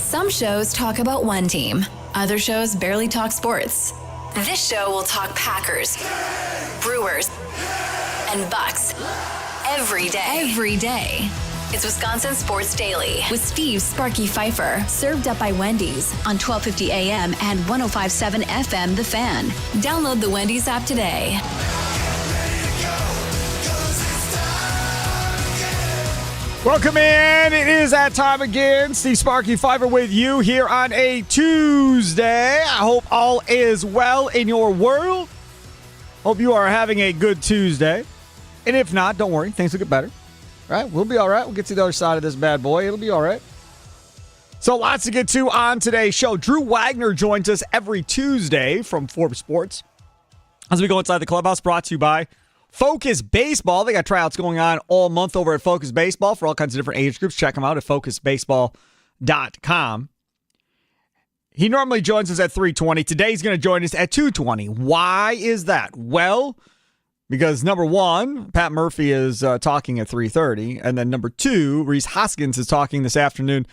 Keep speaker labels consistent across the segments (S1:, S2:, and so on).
S1: Some shows talk about one team. Other shows barely talk sports. This show will talk Packers, Brewers, and Bucks every day. It's Wisconsin Sports Daily with Steve Sparky Fifer, served up by Wendy's on 1250 AM and 105.7 FM The Fan. Download the Wendy's app today.
S2: Welcome in. It is that time again. Steve Sparky Fifer with you here on a Tuesday. I hope all is well in your world. Hope you are having a good Tuesday. And if not, don't worry. Things will get better. Right? We'll be all right. We'll get to the other side of this bad boy. It'll be all right. So lots to get to on today's show. Andrew Wagner joins us every Tuesday from Forbes Sports as we go inside the clubhouse, brought to you by Focus Baseball. They got tryouts going on all month over at Focus Baseball for all kinds of different age groups. Check them out at focusbaseball.com. He normally joins us at 3:20. Today he's going to join us at 2:20. Why is that? Well, because number one, Pat Murphy is talking at 3:30. And then number two, Rhys Hoskins is talking this afternoon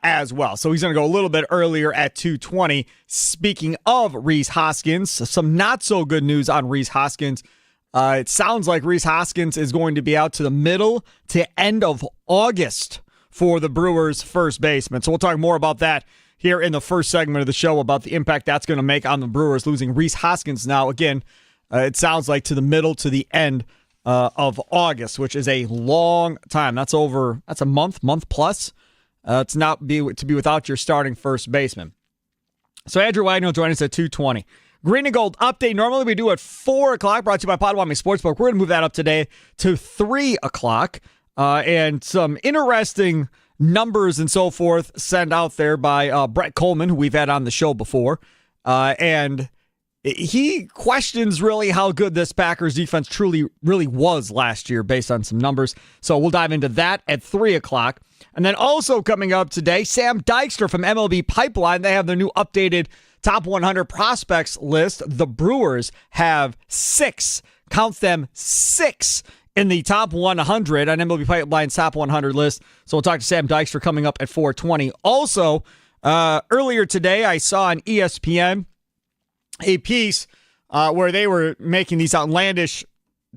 S2: as well. So he's going to go a little bit earlier at 2:20. Speaking of Rhys Hoskins, some not so good news on Rhys Hoskins. It sounds like Rhys Hoskins is going to be out to the middle to end of August for the Brewers' first baseman. So we'll talk more about that here in the first segment of the show, about the impact that's going to make on the Brewers, losing Rhys Hoskins now. Again, it sounds like to the middle to the end of August, which is a long time. That's a month plus. To be without your starting first baseman. So Andrew Wagner will join us at 2:20. Green and Gold update. Normally we do at 4 o'clock, brought to you by Potawatomi Sportsbook. We're going to move that up today to 3 o'clock. And some interesting numbers and so forth sent out there by Brett Coleman, who we've had on the show before. And he questions really how good this Packers defense really was last year based on some numbers. So we'll dive into that at 3 o'clock. And then also coming up today, Sam Dykstra from MLB Pipeline. They have their new updated Top 100 prospects list. The Brewers have 6, count them 6, in the top 100 on MLB Pipeline's top 100 list. So we'll talk to Sam Dykstra coming up at 4:20. Also, earlier today, I saw on ESPN a piece where they were making these outlandish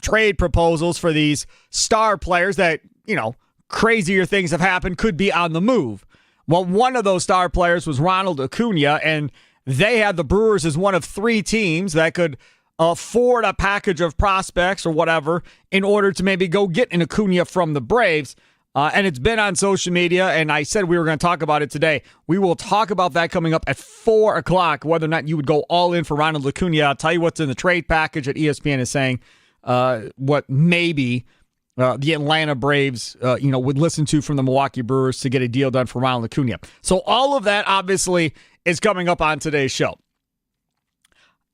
S2: trade proposals for these star players that, crazier things have happened, could be on the move. Well, one of those star players was Ronald Acuna, and they had the Brewers as one of 3 teams that could afford a package of prospects or whatever in order to maybe go get an Acuna from the Braves. And it's been on social media, and I said we were going to talk about it today. We will talk about that coming up at 4 o'clock, whether or not you would go all in for Ronald Acuna. I'll tell you what's in the trade package that ESPN is saying, what maybe the Atlanta Braves, would listen to from the Milwaukee Brewers to get a deal done for Ronald Acuna. So all of that, obviously, is coming up on today's show.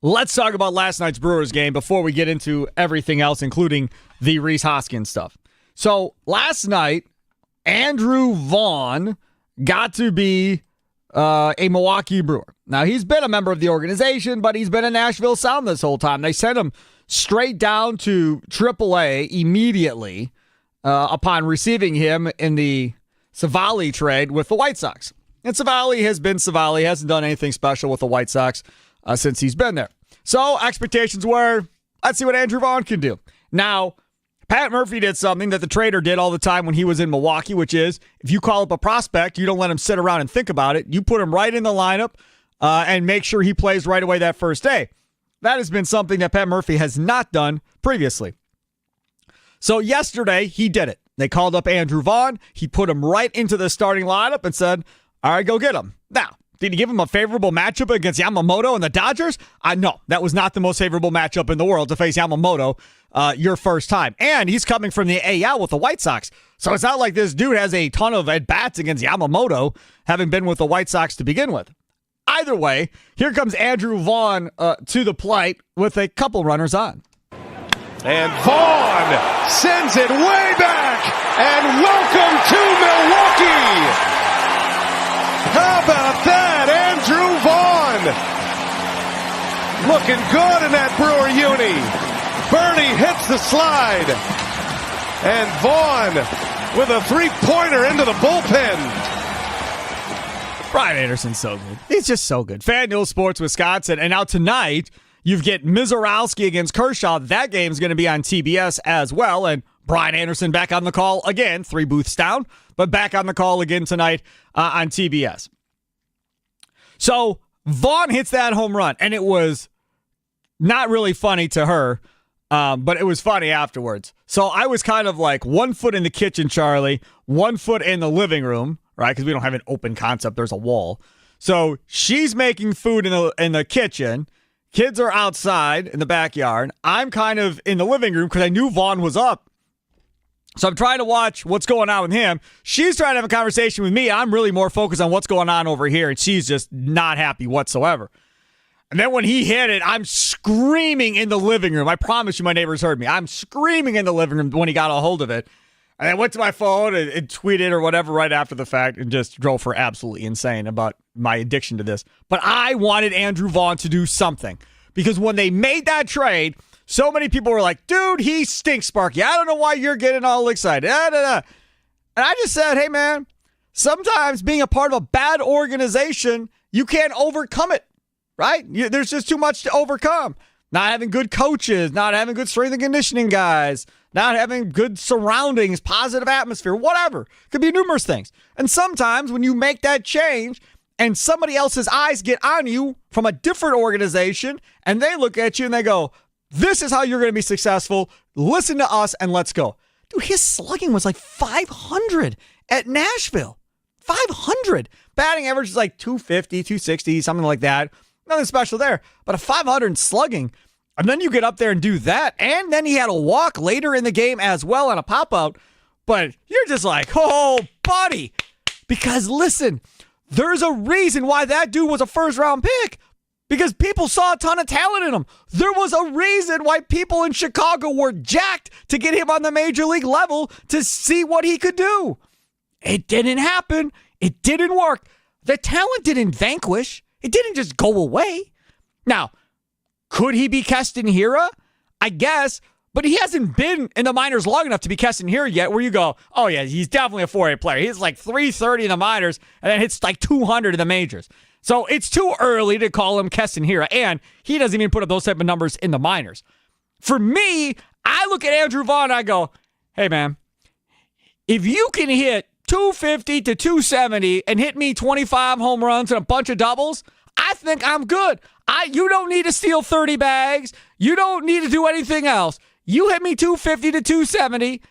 S2: Let's talk about last night's Brewers game before we get into everything else, including the Rhys Hoskins stuff. So last night, Andrew Vaughn got to be a Milwaukee Brewer. Now, he's been a member of the organization, but he's been a Nashville Sound this whole time. They sent him straight down to AAA immediately upon receiving him in the Savali trade with the White Sox. And Savali has been Savali, hasn't done anything special with the White Sox since he's been there. So expectations were, let's see what Andrew Vaughn can do. Now, Pat Murphy did something that the trader did all the time when he was in Milwaukee, which is if you call up a prospect, you don't let him sit around and think about it. You put him right in the lineup and make sure he plays right away that first day. That has been something that Pat Murphy has not done previously. So yesterday, he did it. They called up Andrew Vaughn. He put him right into the starting lineup and said, all right, go get him. Now, did he give him a favorable matchup against Yamamoto and the Dodgers? No, that was not the most favorable matchup in the world to face Yamamoto your first time. And he's coming from the AL with the White Sox. So it's not like this dude has a ton of at-bats against Yamamoto, having been with the White Sox to begin with. Either way, here comes Andrew Vaughn to the plate with a couple runners on.
S3: And Vaughn sends it way back. And welcome to Milwaukee. How about that, Andrew Vaughn? Looking good in that Brewer uni. Bernie hits the slide. And Vaughn with a 3-pointer into the bullpen.
S2: Brian Anderson's so good. He's just so good. FanDuel Sports Wisconsin. And now tonight, you get Mizorowski against Kershaw. That game's going to be on TBS as well. And Brian Anderson back on the call again, 3 booths down, but back on the call again tonight on TBS. So Vaughn hits that home run, and it was not really funny to her, but it was funny afterwards. So I was kind of like 1 foot in the kitchen, Charlie, 1 foot in the living room, right? Because we don't have an open concept. There's a wall. So she's making food in the kitchen. Kids are outside in the backyard. I'm kind of in the living room because I knew Vaughn was up. So I'm trying to watch what's going on with him. She's trying to have a conversation with me. I'm really more focused on what's going on over here, and she's just not happy whatsoever. And then when he hit it, I'm screaming in the living room. I promise you my neighbors heard me. I'm screaming in the living room when he got a hold of it. And I went to my phone and tweeted or whatever right after the fact and just drove her absolutely insane about my addiction to this. But I wanted Andrew Vaughn to do something because when they made that trade, so many people were like, dude, he stinks, Sparky. I don't know why you're getting all excited. And I just said, hey, man, sometimes being a part of a bad organization, you can't overcome it, right? There's just too much to overcome. Not having good coaches, not having good strength and conditioning guys, not having good surroundings, positive atmosphere, whatever. Could be numerous things. And sometimes when you make that change and somebody else's eyes get on you from a different organization and they look at you and they go, this is how you're going to be successful. Listen to us and let's go. Dude, his slugging was like 500 at Nashville. 500. Batting average is like 250, 260, something like that. Nothing special there. But a 500 slugging. And then you get up there and do that. And then he had a walk later in the game as well on a pop-out. But you're just like, oh, buddy. Because listen, there's a reason why that dude was a first-round pick. Because people saw a ton of talent in him. There was a reason why people in Chicago were jacked to get him on the major league level to see what he could do. It didn't happen. It didn't work. The talent didn't vanquish. It didn't just go away. Now, could he be Keston Hiura? I guess, but he hasn't been in the minors long enough to be Keston Hiura yet where you go, oh yeah, he's definitely a 4A player. He's like 330 in the minors and then hits like 200 in the majors. So it's too early to call him Keston Hiura, and he doesn't even put up those type of numbers in the minors. For me, I look at Andrew Vaughn and I go, hey man, if you can hit 250 to 270 and hit me 25 home runs and a bunch of doubles, I think I'm good. You don't need to steal 30 bags. You don't need to do anything else. You hit me 250 to 270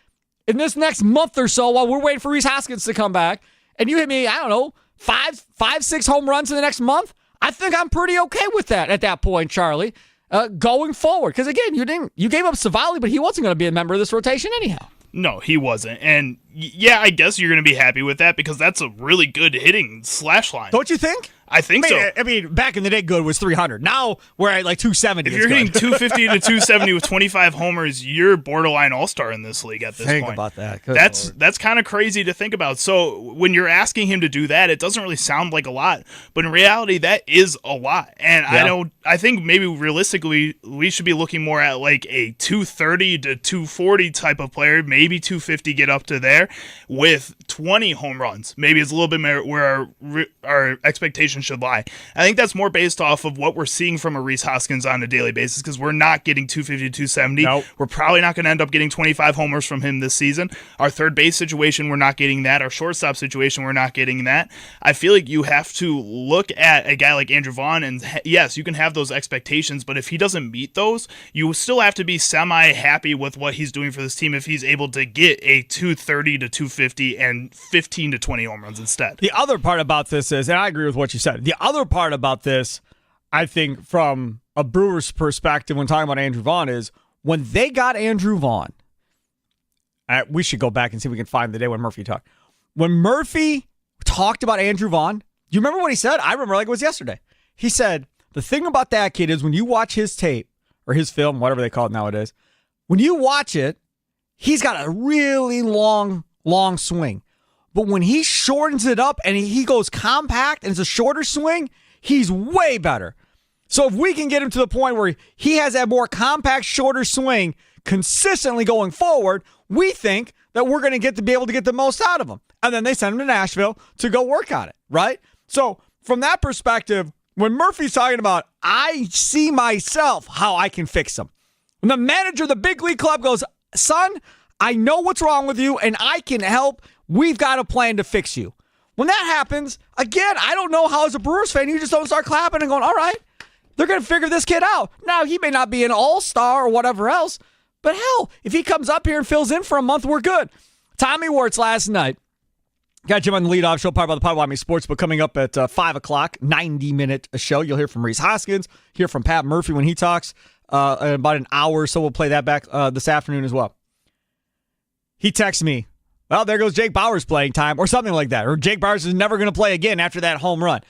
S2: in this next month or so while we're waiting for Rhys Hoskins to come back, and you hit me, I don't know, 6 home runs in the next month, I think I'm pretty okay with that at that point, Charlie, going forward. Because again, you gave up Savali, but he wasn't going to be a member of this rotation anyhow.
S4: No, he wasn't. And yeah, I guess you're going to be happy with that because that's a really good hitting slash line.
S2: Don't you think?
S4: I think so.
S2: I mean, back in the day, good was 300. Now we're at like 270.
S4: If you're hitting 250 to 270 with 25 homers, you're borderline all-star in this league at this point.
S2: Think about that. Good
S4: That's kind of crazy to think about. So when you're asking him to do that, it doesn't really sound like a lot, but in reality, that is a lot. And yeah. I think maybe realistically, we should be looking more at like a 230 to 240 type of player, maybe 250 get up to there with 20 home runs. Maybe it's a little bit more where our expectations should lie. I think that's more based off of what we're seeing from a Rhys Hoskins on a daily basis because we're not getting 250 to 270.
S2: Nope.
S4: We're probably not going to end up getting 25 homers from him this season. Our third base situation, we're not getting that. Our shortstop situation, we're not getting that. I feel like you have to look at a guy like Andrew Vaughn, and yes, you can have those expectations, but if he doesn't meet those, you still have to be semi-happy with what he's doing for this team if he's able to get a 230 to 250 and 15 to 20 home runs instead.
S2: The other part about this is, and I agree with what you said, the other part about this, I think, from a Brewers perspective when talking about Andrew Vaughn is when they got Andrew Vaughn, we should go back and see if we can find the day when Murphy talked. When Murphy talked about Andrew Vaughn, do you remember what he said? I remember like it was yesterday. He said, the thing about that kid is when you watch his tape or his film, whatever they call it nowadays, when you watch it, he's got a really long swing. But when he shortens it up and he goes compact and it's a shorter swing, he's way better. So if we can get him to the point where he has that more compact, shorter swing consistently going forward, we think that we're going to be able to get the most out of him. And then they send him to Nashville to go work on it, right? So from that perspective, when Murphy's talking about, I see myself how I can fix them. When the manager of the big league club goes, son, I know what's wrong with you and I can help. We've got a plan to fix you. When that happens, again, I don't know how as a Brewers fan, you just don't start clapping and going, all right, they're going to figure this kid out. Now, he may not be an all-star or whatever else, but hell, if he comes up here and fills in for a month, we're good. Tommy Wirtz last night. Got Jim on the leadoff show, part by the Potawatomi Sportsbook, coming up at 5 o'clock, 90-minute show. You'll hear from Rhys Hoskins, hear from Pat Murphy when he talks in about an hour or so. We'll play that back this afternoon as well. He texts me, well, there goes Jake Bauers' playing time, or something like that. Or Jake Bauers is never going to play again after that home run.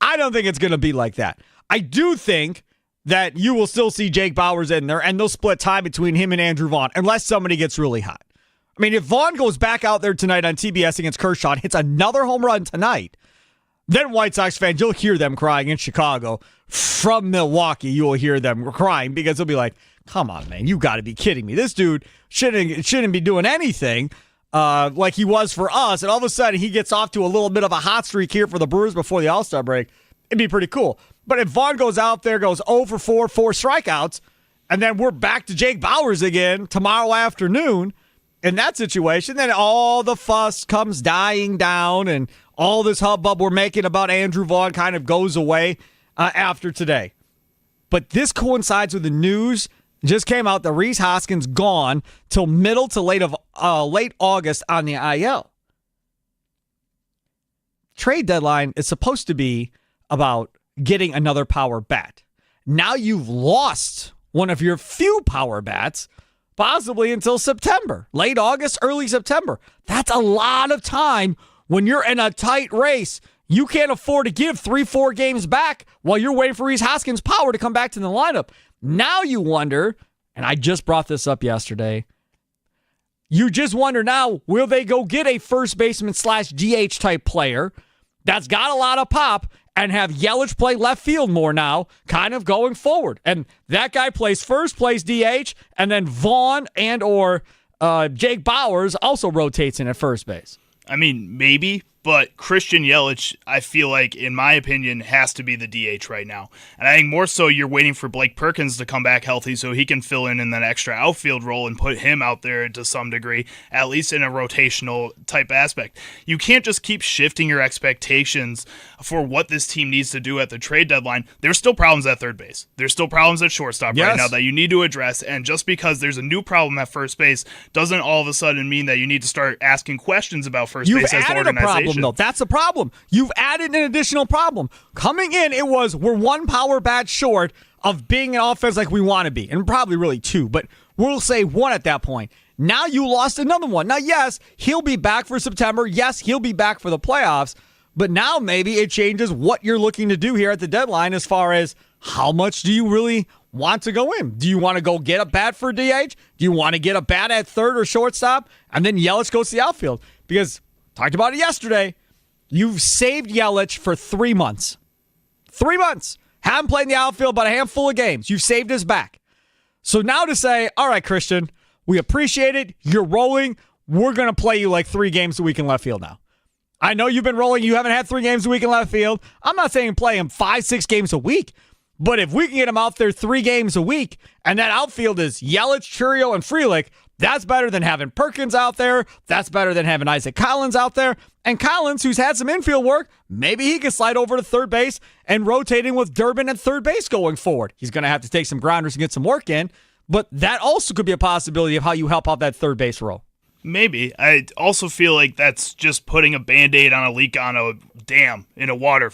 S2: I don't think it's going to be like that. I do think that you will still see Jake Bauers in there, and they'll split time between him and Andrew Vaughn, unless somebody gets really hot. I mean, if Vaughn goes back out there tonight on TBS against Kershaw and hits another home run tonight, then White Sox fans, you'll hear them crying in Chicago. From Milwaukee, you'll hear them crying because they'll be like, come on, man, you got to be kidding me. This dude shouldn't be doing anything like he was for us, and all of a sudden he gets off to a little bit of a hot streak here for the Brewers before the All-Star break. It'd be pretty cool. But if Vaughn goes out there, goes 0 for 4 strikeouts, and then we're back to Jake Bauers again tomorrow afternoon, in that situation, then all the fuss comes dying down and all this hubbub we're making about Andrew Vaughn kind of goes away after today. But this coincides with the news just came out that Rhys Hoskins gone till middle to late August on the IL. Trade deadline is supposed to be about getting another power bat. Now you've lost one of your few power bats, possibly until September, late August, early September. That's a lot of time when you're in a tight race. You can't afford to give 3-4 games back while you're waiting for Rhys Hoskins' power to come back to the lineup. Now you wonder, and I just brought this up yesterday, you just wonder now, will they go get a first baseman / DH type player that's got a lot of pop and have Yelich play left field more now, kind of going forward? And that guy plays first, plays DH, and then Vaughn and or Jake Bauers also rotates in at first base.
S4: I mean, maybe, but Christian Yelich, I feel like, in my opinion, has to be the DH right now. And I think more so you're waiting for Blake Perkins to come back healthy so he can fill in that extra outfield role and put him out there to some degree, at least in a rotational type aspect. You can't just keep shifting your expectations for what this team needs to do at the trade deadline. There's still problems at third base. There's still problems at shortstop right now that you need to address. And just because there's a new problem at first base doesn't all of a sudden mean that you need to start asking questions about first base as an organization.
S2: Though. That's the problem. You've added an additional problem. Coming in, we're one power bat short of being an offense like we want to be, and probably really two, but we'll say one at that point. Now you lost another one. Now, yes, he'll be back for September. Yes, he'll be back for the playoffs, but now maybe it changes what you're looking to do here at the deadline as far as how much do you really want to go in? Do you want to go get a bat for DH? Do you want to get a bat at third or shortstop? And then Yelich goes to the outfield? Because talked about it yesterday. You've saved Yelich for 3 months. 3 months. Haven't played in the outfield but a handful of games. You've saved his back. So now to say, all right, Christian, we appreciate it. You're rolling. We're going to play you like 3 games a week in left field now. I know you've been rolling. You haven't had 3 games a week in left field. I'm not saying play him 5-6 games a week. But if we can get him out there 3 games a week, and that outfield is Yelich, Churio, and Frelick, that's better than having Perkins out there. That's better than having Isaac Collins out there. And Collins, who's had some infield work, maybe he can slide over to third base and rotating with Durbin at third base going forward. He's going to have to take some grounders and get some work in, but that also could be a possibility of how you help out that third base role.
S4: Maybe. I also feel like that's just putting a Band-Aid on a leak on a dam in a water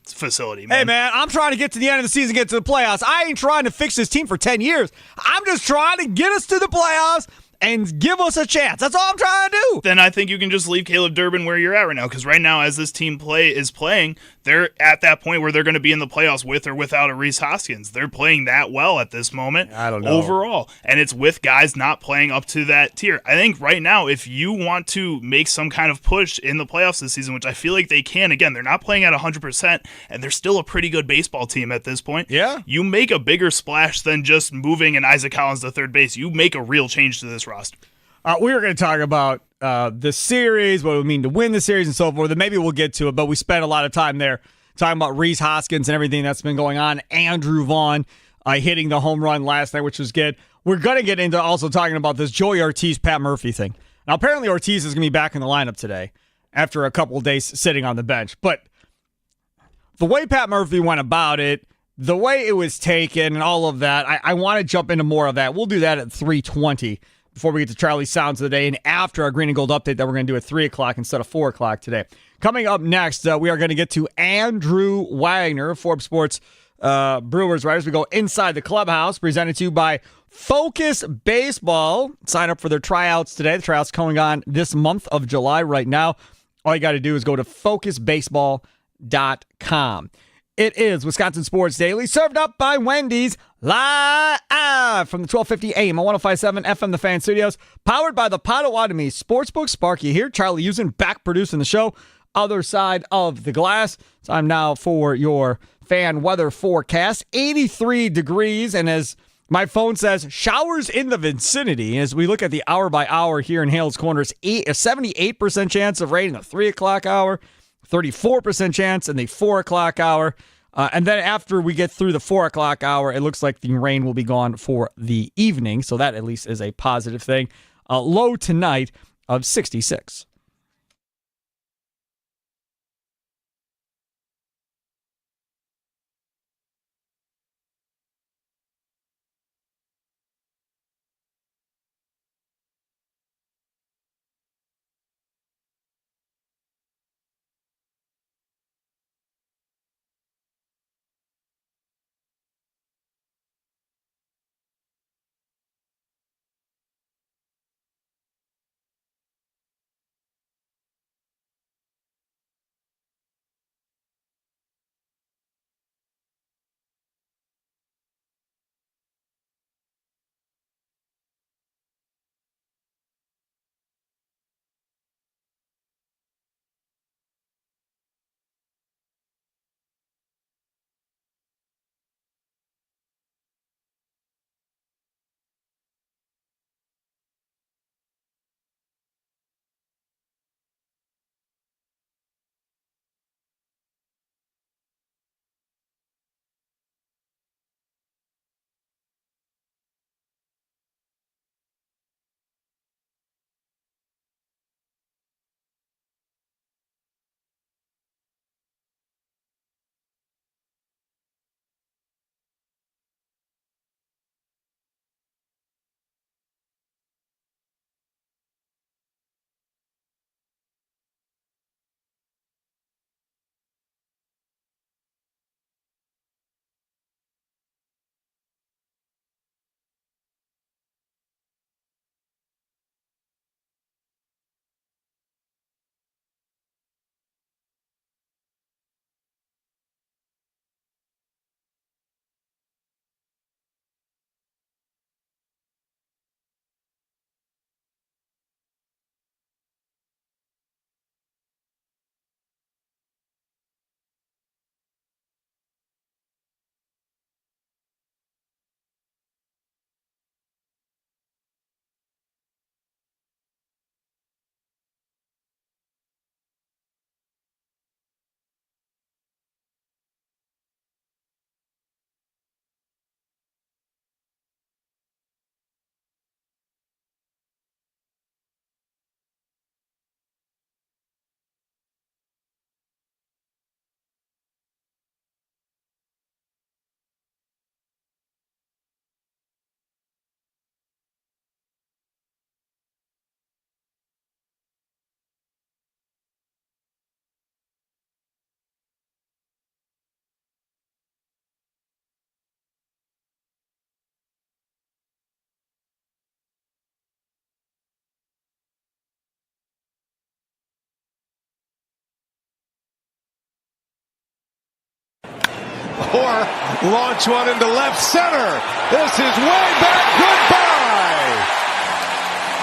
S4: facility, man.
S2: Hey, man, I'm trying to get to the end of the season, get to the playoffs. I ain't trying to fix this team for 10 years. I'm just trying to get us to the playoffs and give us a chance. That's all I'm trying to do.
S4: Then I think you can just leave Caleb Durbin where you're at right now, because right now, as this team is playing, they're at that point where they're going to be in the playoffs with or without a Rhys Hoskins. They're playing that well at this moment.
S2: I don't know.
S4: Overall. And it's with guys not playing up to that tier. I think right now, if you want to make some kind of push in the playoffs this season, which I feel like they can, again, they're not playing at 100%, and they're still a pretty good baseball team at this point.
S2: Yeah.
S4: You make a bigger splash than just moving an Isaac Collins to third base. You make a real change to this roster.
S2: We were going to talk about the series, what it would mean to win the series and so forth, and maybe we'll get to it, but we spent a lot of time there talking about Rhys Hoskins and everything that's been going on. Andrew Vaughn hitting the home run last night, which was good. We're going to get into also talking about this Joey Ortiz, Pat Murphy thing. Now, apparently Ortiz is going to be back in the lineup today after a couple of days sitting on the bench. But the way Pat Murphy went about it, the way it was taken and all of that, I want to jump into more of that. We'll do that at 3:20 before we get to Charlie's Sounds of the Day and after our Green and Gold update that we're going to do at 3 o'clock instead of 4 o'clock today. Coming up next, we are going to get to Andrew Wagner, Forbes Sports Brewers writers. We go inside the clubhouse, presented to you by Focus Baseball. Sign up for their tryouts today. The tryouts going on this month of July right now. All you got to do is go to focusbaseball.com. It is Wisconsin Sports Daily, served up by Wendy's, live from the 1250 AM on 105.7 FM The Fan Studios, powered by the Potawatomi Sportsbook. Sparky here, Charlie Usen back producing the show. Other side of the glass. Time now for your fan weather forecast. 83 degrees, and as my phone says, showers in the vicinity. As we look at the hour by hour here in Hales Corners, a 78% chance of rain in the 3 o'clock hour, 34% chance in the 4 o'clock hour. And then after we get through the 4 o'clock hour, it looks like the rain will be gone for the evening. So that at least is a positive thing. Low tonight of 66.
S3: Or launch one into left center. This is way back. Goodbye.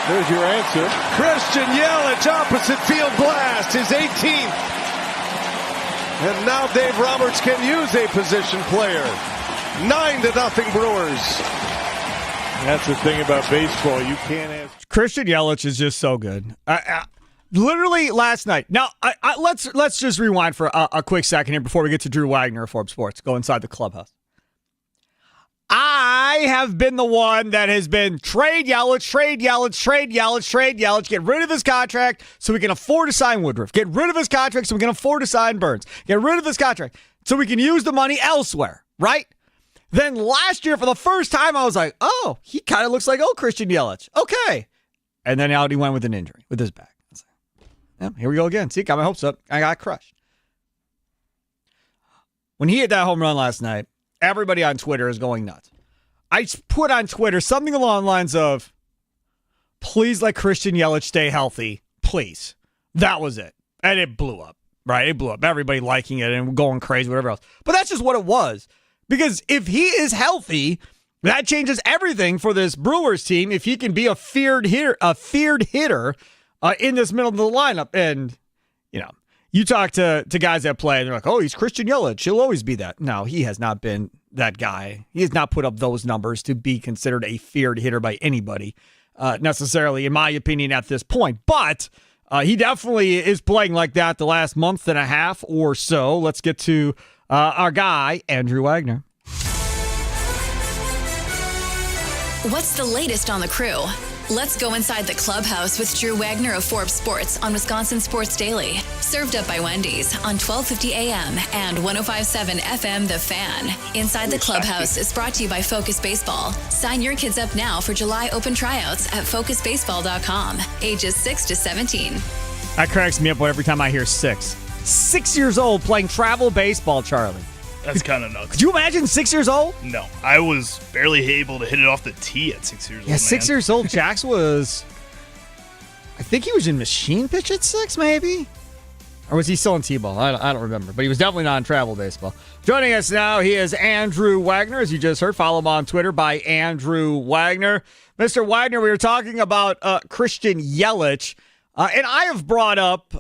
S3: There's your answer. Christian Yelich, opposite field blast, his 18th. And now Dave Roberts can use a position player. 9-0 Brewers. That's the thing about baseball. You can't ask.
S2: Christian Yelich is just so good. Literally last night. Now, let's just rewind for a quick second here before we get to Drew Wagner of Forbes Sports. Go inside the clubhouse. I have been the one that has been trade Yelich, get rid of his contract so we can afford to sign Woodruff. Get rid of his contract so we can afford to sign Burns. Get rid of his contract so we can use the money elsewhere, right? Then last year, for the first time, I was like, oh, he kind of looks like Christian Yelich. Okay. And then out he went with an injury with his back. Yeah, here we go again. See, got my hopes up. I got crushed. When he hit that home run last night, everybody on Twitter is going nuts. I put on Twitter something along the lines of, please let Christian Yelich stay healthy. Please. That was it. And it blew up, right? It blew up. Everybody liking it and going crazy, whatever else. But that's just what it was. Because if he is healthy, that changes everything for this Brewers team. If he can be a feared hitter in this middle of the lineup. And, you talk to guys that play, and they're like, oh, he's Christian Yelich. He'll always be that. No, he has not been that guy. He has not put up those numbers to be considered a feared hitter by anybody, necessarily, in my opinion, at this point. But he definitely is playing like that the last month and a half or so. Let's get to our guy, Andrew Wagner.
S1: What's the latest on the crew? Let's go inside the clubhouse with Drew Wagner of Forbes Sports on Wisconsin Sports Daily. Served up by Wendy's on 1250 AM and 105.7 FM The Fan. Inside the clubhouse is brought to you by Focus Baseball. Sign your kids up now for July open tryouts at focusbaseball.com. Ages 6 to 17.
S2: That cracks me up every time I hear 6. 6 years old playing travel baseball, Charlie.
S4: That's kind of nuts.
S2: Could you imagine 6 years old?
S4: No. I was barely able to hit it off the tee at 6 years old.
S2: Yeah, 6 years old. Jax was, I think he was in machine pitch at 6, maybe? Or was he still in T-ball? I don't remember. But he was definitely not in travel baseball. Joining us now, he is Andrew Wagner. As you just heard, follow him on Twitter by Andrew Wagner. Mr. Wagner, we were talking about Christian Yelich. And I have brought up,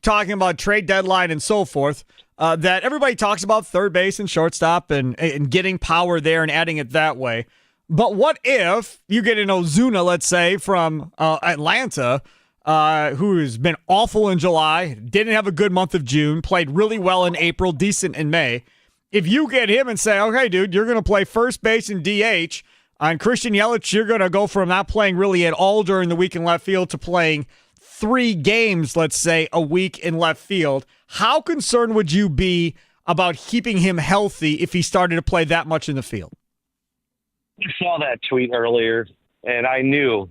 S2: talking about trade deadline and so forth, that everybody talks about third base and shortstop and getting power there and adding it that way. But what if you get an Ozuna, let's say, from Atlanta, who has been awful in July, didn't have a good month of June, played really well in April, decent in May. If you get him and say, okay, dude, you're going to play first base and DH, on Christian Yelich, you're going to go from not playing really at all during the week in left field to playing 3 games, let's say, a week in left field. How concerned would you be about keeping him healthy if he started to play that much in the field?
S5: I saw that tweet earlier, and I knew.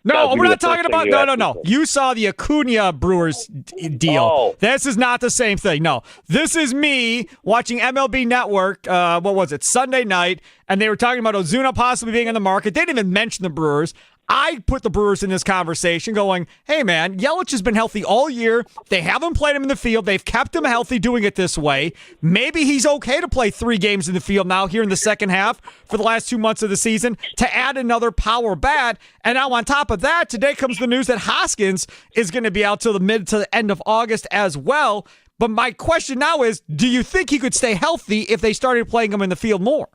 S2: No, we're not talking about. No. You saw the Acuna Brewers deal.
S5: Oh.
S2: This is not the same thing. No, this is me watching MLB Network. What was it? Sunday night, and they were talking about Ozuna possibly being in the market. They didn't even mention the Brewers. I put the Brewers in this conversation going, hey, man, Yelich has been healthy all year. They haven't played him in the field. They've kept him healthy doing it this way. Maybe he's okay to play 3 games in the field now here in the second half for the last 2 months of the season to add another power bat. And now on top of that, today comes the news that Hoskins is going to be out till the mid to the end of August as well. But my question now is, do you think he could stay healthy if they started playing him in the field more?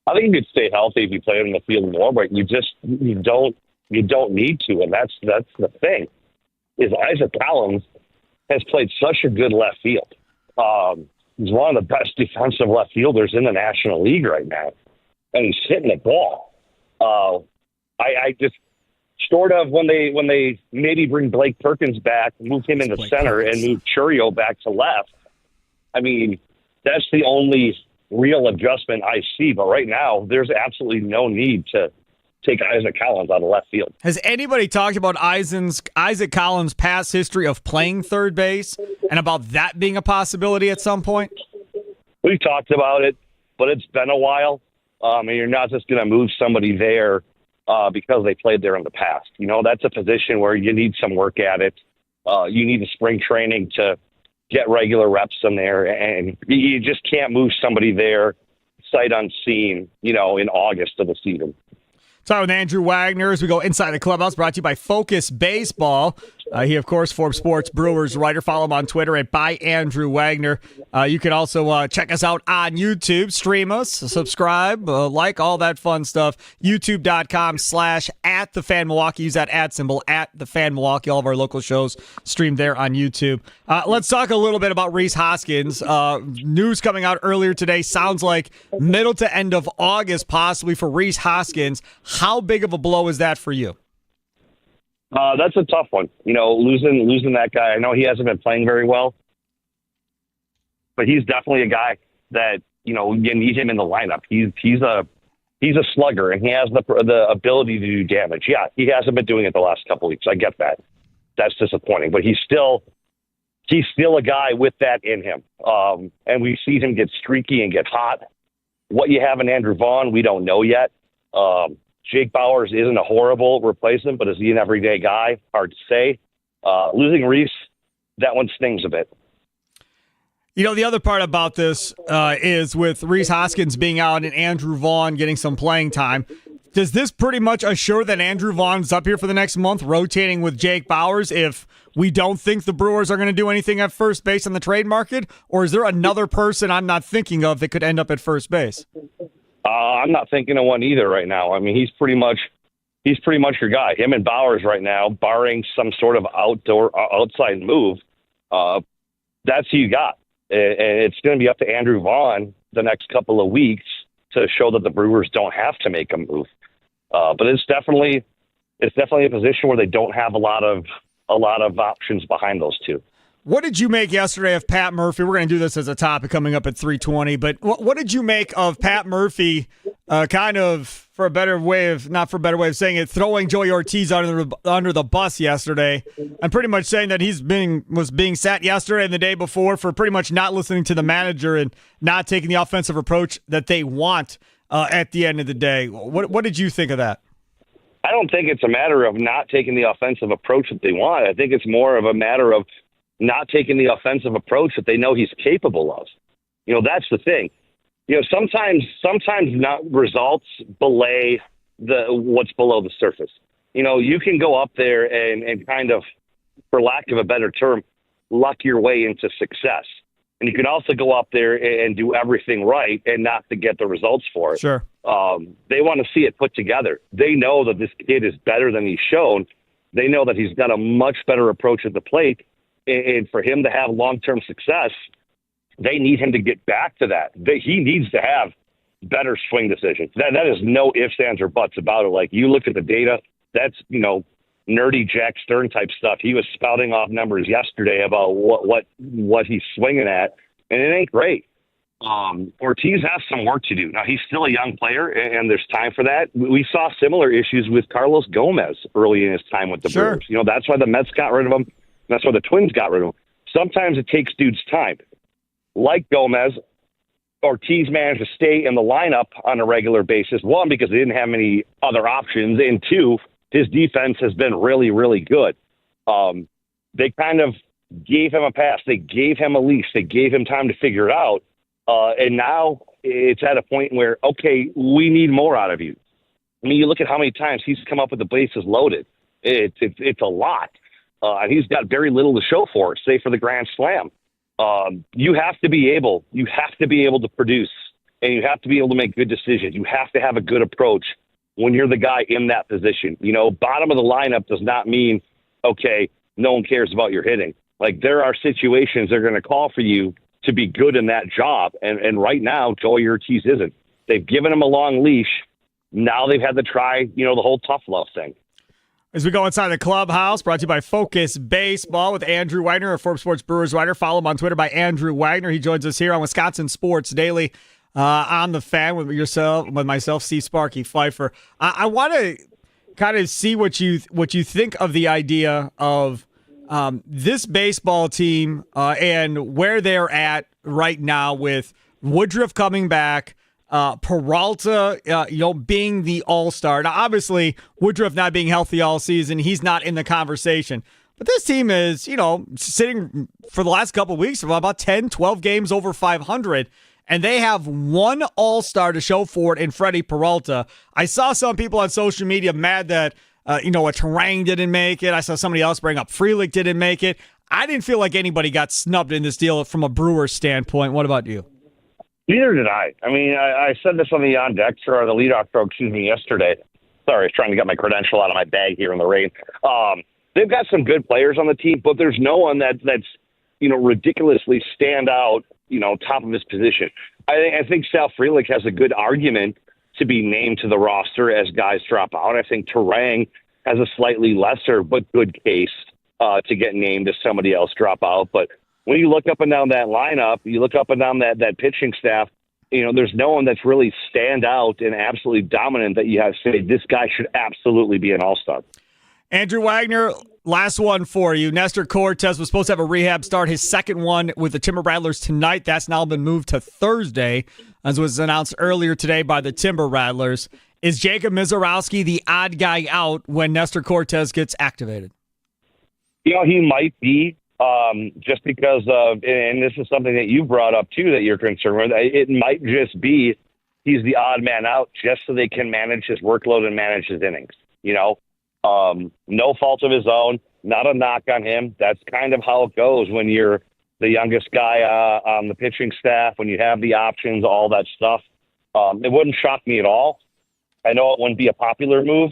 S5: I think you could stay healthy if you play in the field more, but you don't need to, and that's the thing. Is Isaac Collins has played such a good left field. He's one of the best defensive left fielders in the National League right now, and he's hitting the ball. I just short of when they maybe bring Blake Perkins back, move him into center, and move Churio back to left. I mean, that's the only real adjustment I see, but right now there's absolutely no need to take Isaac Collins out of left field.
S2: Has anybody talked about Isaac Collins' past history of playing third base and about that being a possibility at some point?
S5: We've talked about it, but it's been a while, and you're not just going to move somebody there because they played there in the past. That's a position where you need some work at it. You need a spring training to get regular reps in there, and you just can't move somebody there sight unseen, in August of the season.
S2: Talking with Andrew Wagner as we go inside the clubhouse, brought to you by Focus Baseball. He, of course, Forbes Sports Brewers writer. Follow him on Twitter at @Andrew You can also check us out on YouTube, stream us, subscribe, like, all that fun stuff. YouTube.com/@TheFanMilwaukee. Use that @ symbol @TheFanMilwaukee. All of our local shows streamed there on YouTube. Let's talk a little bit about Rhys Hoskins. News coming out earlier today sounds like middle to end of August, possibly, for Rhys Hoskins. How big of a blow is that for you?
S5: That's a tough one. Losing that guy. I know he hasn't been playing very well, but he's definitely a guy that you need him in the lineup. He's a slugger, and he has the ability to do damage. Yeah, he hasn't been doing it the last couple weeks. I get that. That's disappointing, but he's still a guy with that in him. And we've seen him get streaky and get hot. What you have in Andrew Vaughn, we don't know yet. Jake Bauers isn't a horrible replacement, but is he an everyday guy? Hard to say. Losing Rhys, that one stings a bit.
S2: The other part about this is with Rhys Hoskins being out and Andrew Vaughn getting some playing time. Does this pretty much assure that Andrew Vaughn's up here for the next month, rotating with Jake Bauers if we don't think the Brewers are going to do anything at first base in the trade market? Or is there another person I'm not thinking of that could end up at first base?
S5: I'm not thinking of one either right now. I mean, he's pretty much your guy. Him and Bauers right now, barring some sort of outside move, that's who you got. And it's going to be up to Andrew Vaughn the next couple of weeks to show that the Brewers don't have to make a move. But it's definitely a position where they don't have a lot of options behind those two.
S2: What did you make yesterday of Pat Murphy? We're going to do this as a topic coming up at 3:20, but what did you make of Pat Murphy, kind of, not for a better way of saying it, throwing Joey Ortiz under the bus yesterday, and pretty much saying that was being sat yesterday and the day before for pretty much not listening to the manager and not taking the offensive approach that they want at the end of the day. What did you think of that?
S5: I don't think it's a matter of not taking the offensive approach that they want. I think it's more of a matter of not taking the offensive approach that they know he's capable of. That's the thing. Sometimes not results belay what's below the surface. You can go up there and kind of, for lack of a better term, luck your way into success. And you can also go up there and do everything right and not to get the results for it.
S2: Sure.
S5: They want to see it put together. They know that this kid is better than he's shown. They know that he's got a much better approach at the plate. And for him to have long-term success, they need him to get back to that. He needs to have better swing decisions. That is no ifs, ands, or buts about it. Like, you look at the data, that's, nerdy Jack Stern type stuff. He was spouting off numbers yesterday about what he's swinging at, and it ain't great. Ortiz has some work to do. Now, he's still a young player, and there's time for that. We saw similar issues with Carlos Gomez early in his time with the
S2: Sure.
S5: Brewers. That's why the Mets got rid of him. That's why the Twins got rid of him. Sometimes it takes dudes time. Like Gomez, Ortiz managed to stay in the lineup on a regular basis. One, because they didn't have any other options. And two, his defense has been really, really good. They kind of gave him a pass. They gave him a leash. They gave him time to figure it out. And now it's at a point where, okay, we need more out of you. I mean, you look at how many times he's come up with the bases loaded. It's a lot. And he's got very little to show for it, say for the grand slam. You have to be able to produce, and you have to be able to make good decisions. You have to have a good approach when you're the guy in that position. Bottom of the lineup does not mean, okay, no one cares about your hitting. Like, there are situations that are going to call for you to be good in that job. And right now, Joey Ortiz isn't. They've given him a long leash. Now they've had to try, the whole tough love thing.
S2: As we go inside the clubhouse, brought to you by Focus Baseball with Andrew Wagner, a Forbes Sports Brewers writer. Follow him on Twitter by Andrew Wagner. He joins us here on Wisconsin Sports Daily on the Fan with myself, Steve Sparky Fifer. I want to kind of see what you think of the idea of this baseball team and where they're at right now with Woodruff coming back. Peralta, being the all-star. Now, obviously, Woodruff not being healthy all season, he's not in the conversation. But this team is, sitting for the last couple of weeks of about 10, 12 games over 500, and they have one all-star to show for it in Freddie Peralta. I saw some people on social media mad that a Terang didn't make it. I saw somebody else bring up Frelick didn't make it. I didn't feel like anybody got snubbed in this deal from a Brewers standpoint. What about you?
S5: Neither did I. I mean, I said this on the on deck or the leadoff throw, yesterday. Sorry, I was trying to get my credential out of my bag here in the rain. They've got some good players on the team, but there's no one that's ridiculously stand out, top of his position. I think Sal Frelick has a good argument to be named to the roster as guys drop out. I think Terang has a slightly lesser but good case to get named as somebody else drop out. But when you look up and down that lineup, you look up and down that pitching staff, there's no one that's really stand out and absolutely dominant that you have to say, this guy should absolutely be an all-star.
S2: Andrew Wagner, last one for you. Nestor Cortez was supposed to have a rehab start, his second one with the Timber Rattlers tonight. That's now been moved to Thursday, as was announced earlier today by the Timber Rattlers. Is Jacob Mizorowski the odd guy out when Nestor Cortez gets activated?
S5: He might be, just because of, and this is something that you brought up too that you're concerned with, it might just be he's the odd man out just so they can manage his workload and manage his innings, no fault of his own, not a knock on him. That's kind of how it goes when you're the youngest guy on the pitching staff, when you have the options, all that stuff. It wouldn't shock me at all. I know it wouldn't be a popular move,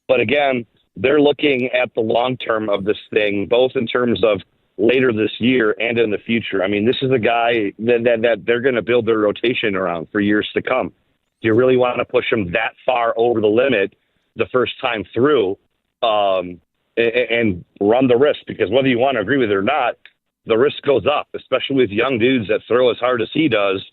S5: but again, they're looking at the long term of this thing, both in terms of later this year and in the future. I mean, this is a guy that they're going to build their rotation around for years to come. Do you really want to push him that far over the limit the first time through and run the risk? Because whether you want to agree with it or not, the risk goes up, especially with young dudes that throw as hard as he does.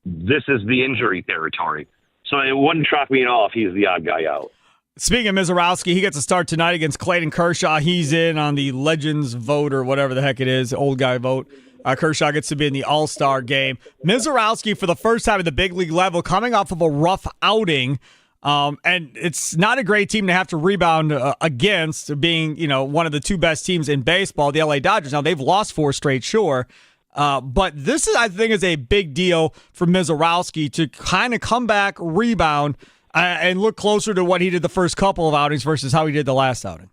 S5: This is the injury territory. So it wouldn't shock me at all if he's the odd guy out.
S2: Speaking of Mizorowski, he gets a start tonight against Clayton Kershaw. He's in on the Legends vote or whatever the heck it is, old guy vote. Kershaw gets to be in the All-Star game. Mizorowski, for the first time at the big league level, coming off of a rough outing. And it's not a great team to have to rebound against, being, one of the two best teams in baseball, the LA Dodgers. Now, they've lost 4 straight, sure. But this is, I think, is a big deal for Mizorowski to kind of come back, rebound, and look closer to what he did the first couple of outings versus how he did the last outing.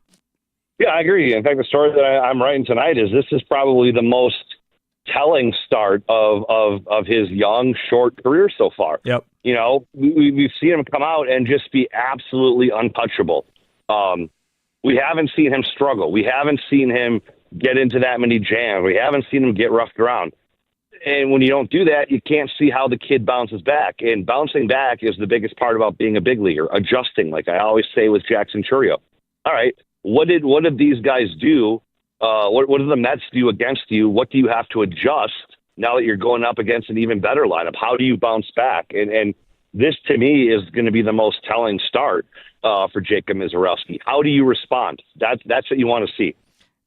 S5: Yeah, I agree. In fact, the story that I'm writing tonight is this is probably the most telling start of his young, short career so far.
S2: Yep.
S5: We've seen him come out and just be absolutely untouchable. We haven't seen him struggle. We haven't seen him get into that many jams. We haven't seen him get roughed around. And when you don't do that, you can't see how the kid bounces back. And bouncing back is the biggest part about being a big leaguer, adjusting, like I always say with Jackson Churio. All right, what did these guys do? What did the Mets do against you? What do you have to adjust now that you're going up against an even better lineup? How do you bounce back? And this, to me, is going to be the most telling start for Jacob Mizorowski. How do you respond? That's what you want to see.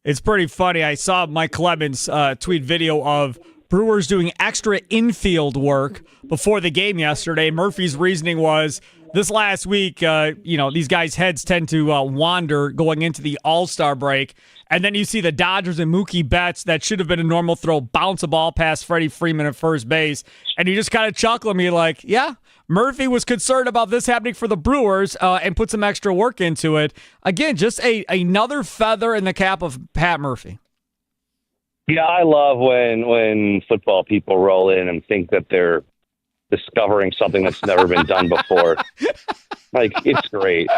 S2: It's pretty funny. I saw Mike Clemens tweet video of Brewers doing extra infield work before the game yesterday. Murphy's reasoning was this last week, these guys' heads tend to wander going into the All-Star break. And then you see the Dodgers and Mookie Betts, that should have been a normal throw, bounce a ball past Freddie Freeman at first base. And you just kind of chuckle at me like, yeah, Murphy was concerned about this happening for the Brewers and put some extra work into it. Again, just another feather in the cap of Pat Murphy.
S5: Yeah, I love when football people roll in and think that they're discovering something that's never been done before. Like, it's great.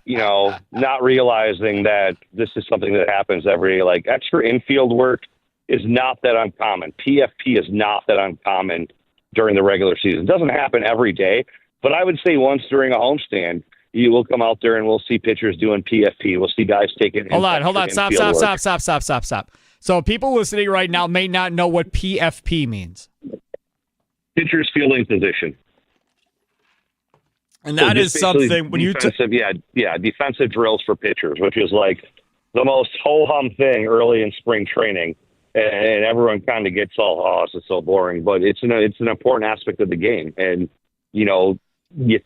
S5: Not realizing that this is something that happens every day. Like, extra infield work is not that uncommon. PFP is not that uncommon during the regular season. It doesn't happen every day, but I would say once during a homestand, you will come out there and we'll see pitchers doing PFP. We'll see guys taking.
S2: Hold on. Stop. So people listening right now may not know what PFP means.
S5: Pitcher's fielding position.
S2: And that is something when you
S5: defensive drills for pitchers, which is like the most ho-hum thing early in spring training, and everyone kind of gets all, this is so boring, but it's an important aspect of the game. And you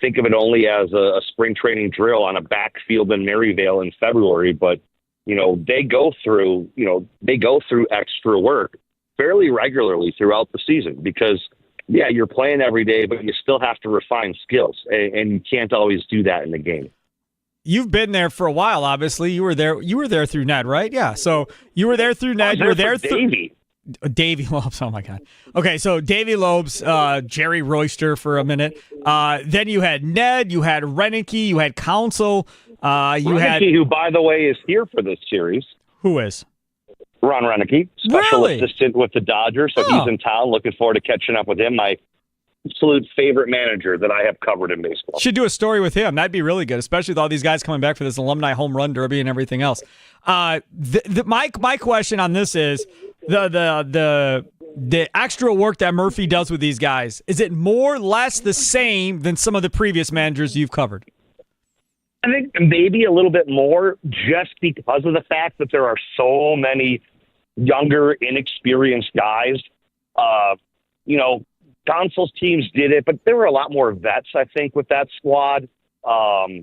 S5: think of it only as a spring training drill on a backfield in Maryvale in February, but they go through extra work fairly regularly throughout the season because, yeah, you're playing every day, but you still have to refine skills, and you can't always do that in the game.
S2: you've been there for a while. Obviously, you were there. You were there through Ned, right? Yeah. So you were there through Ned. You were there through Davey Lopes. Oh my God. Okay, so Davey Lopes, Jerry Royster for a minute. Then you had Ned. You had Renicky. You had Council.
S5: Renicky, who, by the way, is here for this series.
S2: Who is?
S5: Ron Renicky, special assistant with the Dodgers. So he's in town. Looking forward to catching up with him. My absolute favorite manager that I have covered in baseball.
S2: Should do a story with him. That'd be really good, especially with all these guys coming back for this alumni home run derby and everything else. My question on this is the extra work that Murphy does with these guys. Is it more or less the same than some of the previous managers you've covered?
S5: I think maybe a little bit more, just because of the fact that there are so many younger, inexperienced guys. Consul's teams did it, but there were a lot more vets, I think, with that squad. So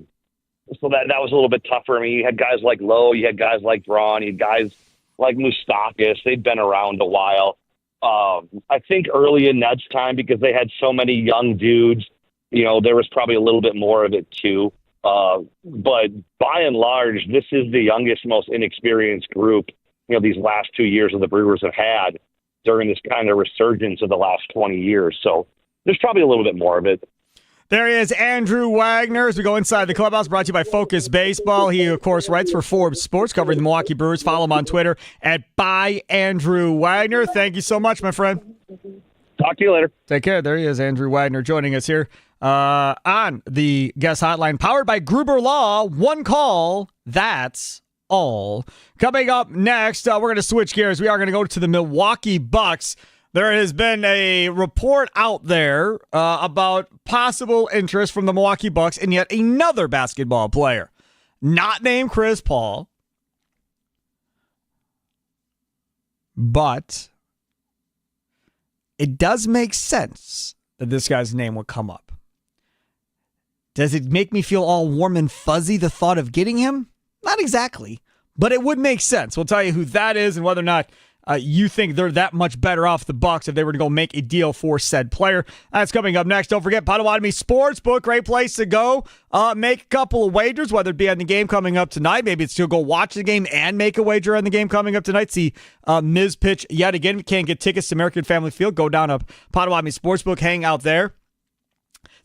S5: that was a little bit tougher. I mean, you had guys like Lowe, you had guys like Braun, you had guys like Moustakas. They'd been around a while. I think early in Ned's time, because they had so many young dudes, there was probably a little bit more of it too. But by and large, this is the youngest, most inexperienced group, these last 2 years of the Brewers have had during this kind of resurgence of the last 20 years. So there's probably a little bit more of it.
S2: There is Andrew Wagner as we go inside the clubhouse, brought to you by Focus Baseball. He, of course, writes for Forbes Sports, covering the Milwaukee Brewers. Follow him on Twitter at @ByAndrewWagner. Thank you so much, my friend.
S5: Talk to you later.
S2: Take care. There he is, Andrew Wagner, joining us here on the guest hotline, powered by Gruber Law. One call, that's all. Coming up next, we're going to switch gears. We are going to go to the Milwaukee Bucks. There has been a report out there about possible interest from the Milwaukee Bucks in yet another basketball player, not named Chris Paul, but it does make sense that this guy's name would come up. Does it make me feel all warm and fuzzy, the thought of getting him? Not exactly, but it would make sense. We'll tell you who that is and whether or not you think they're that much better off the Bucks if they were to go make a deal for said player. That's coming up next. Don't forget, Potawatomi Sportsbook, great place to go. Make a couple of wagers, whether it be on the game coming up tonight. Maybe it's to go watch the game and make a wager on the game coming up tonight. See Miz pitch yet again. If you can't get tickets to American Family Field, go down to Potawatomi Sportsbook, hang out there.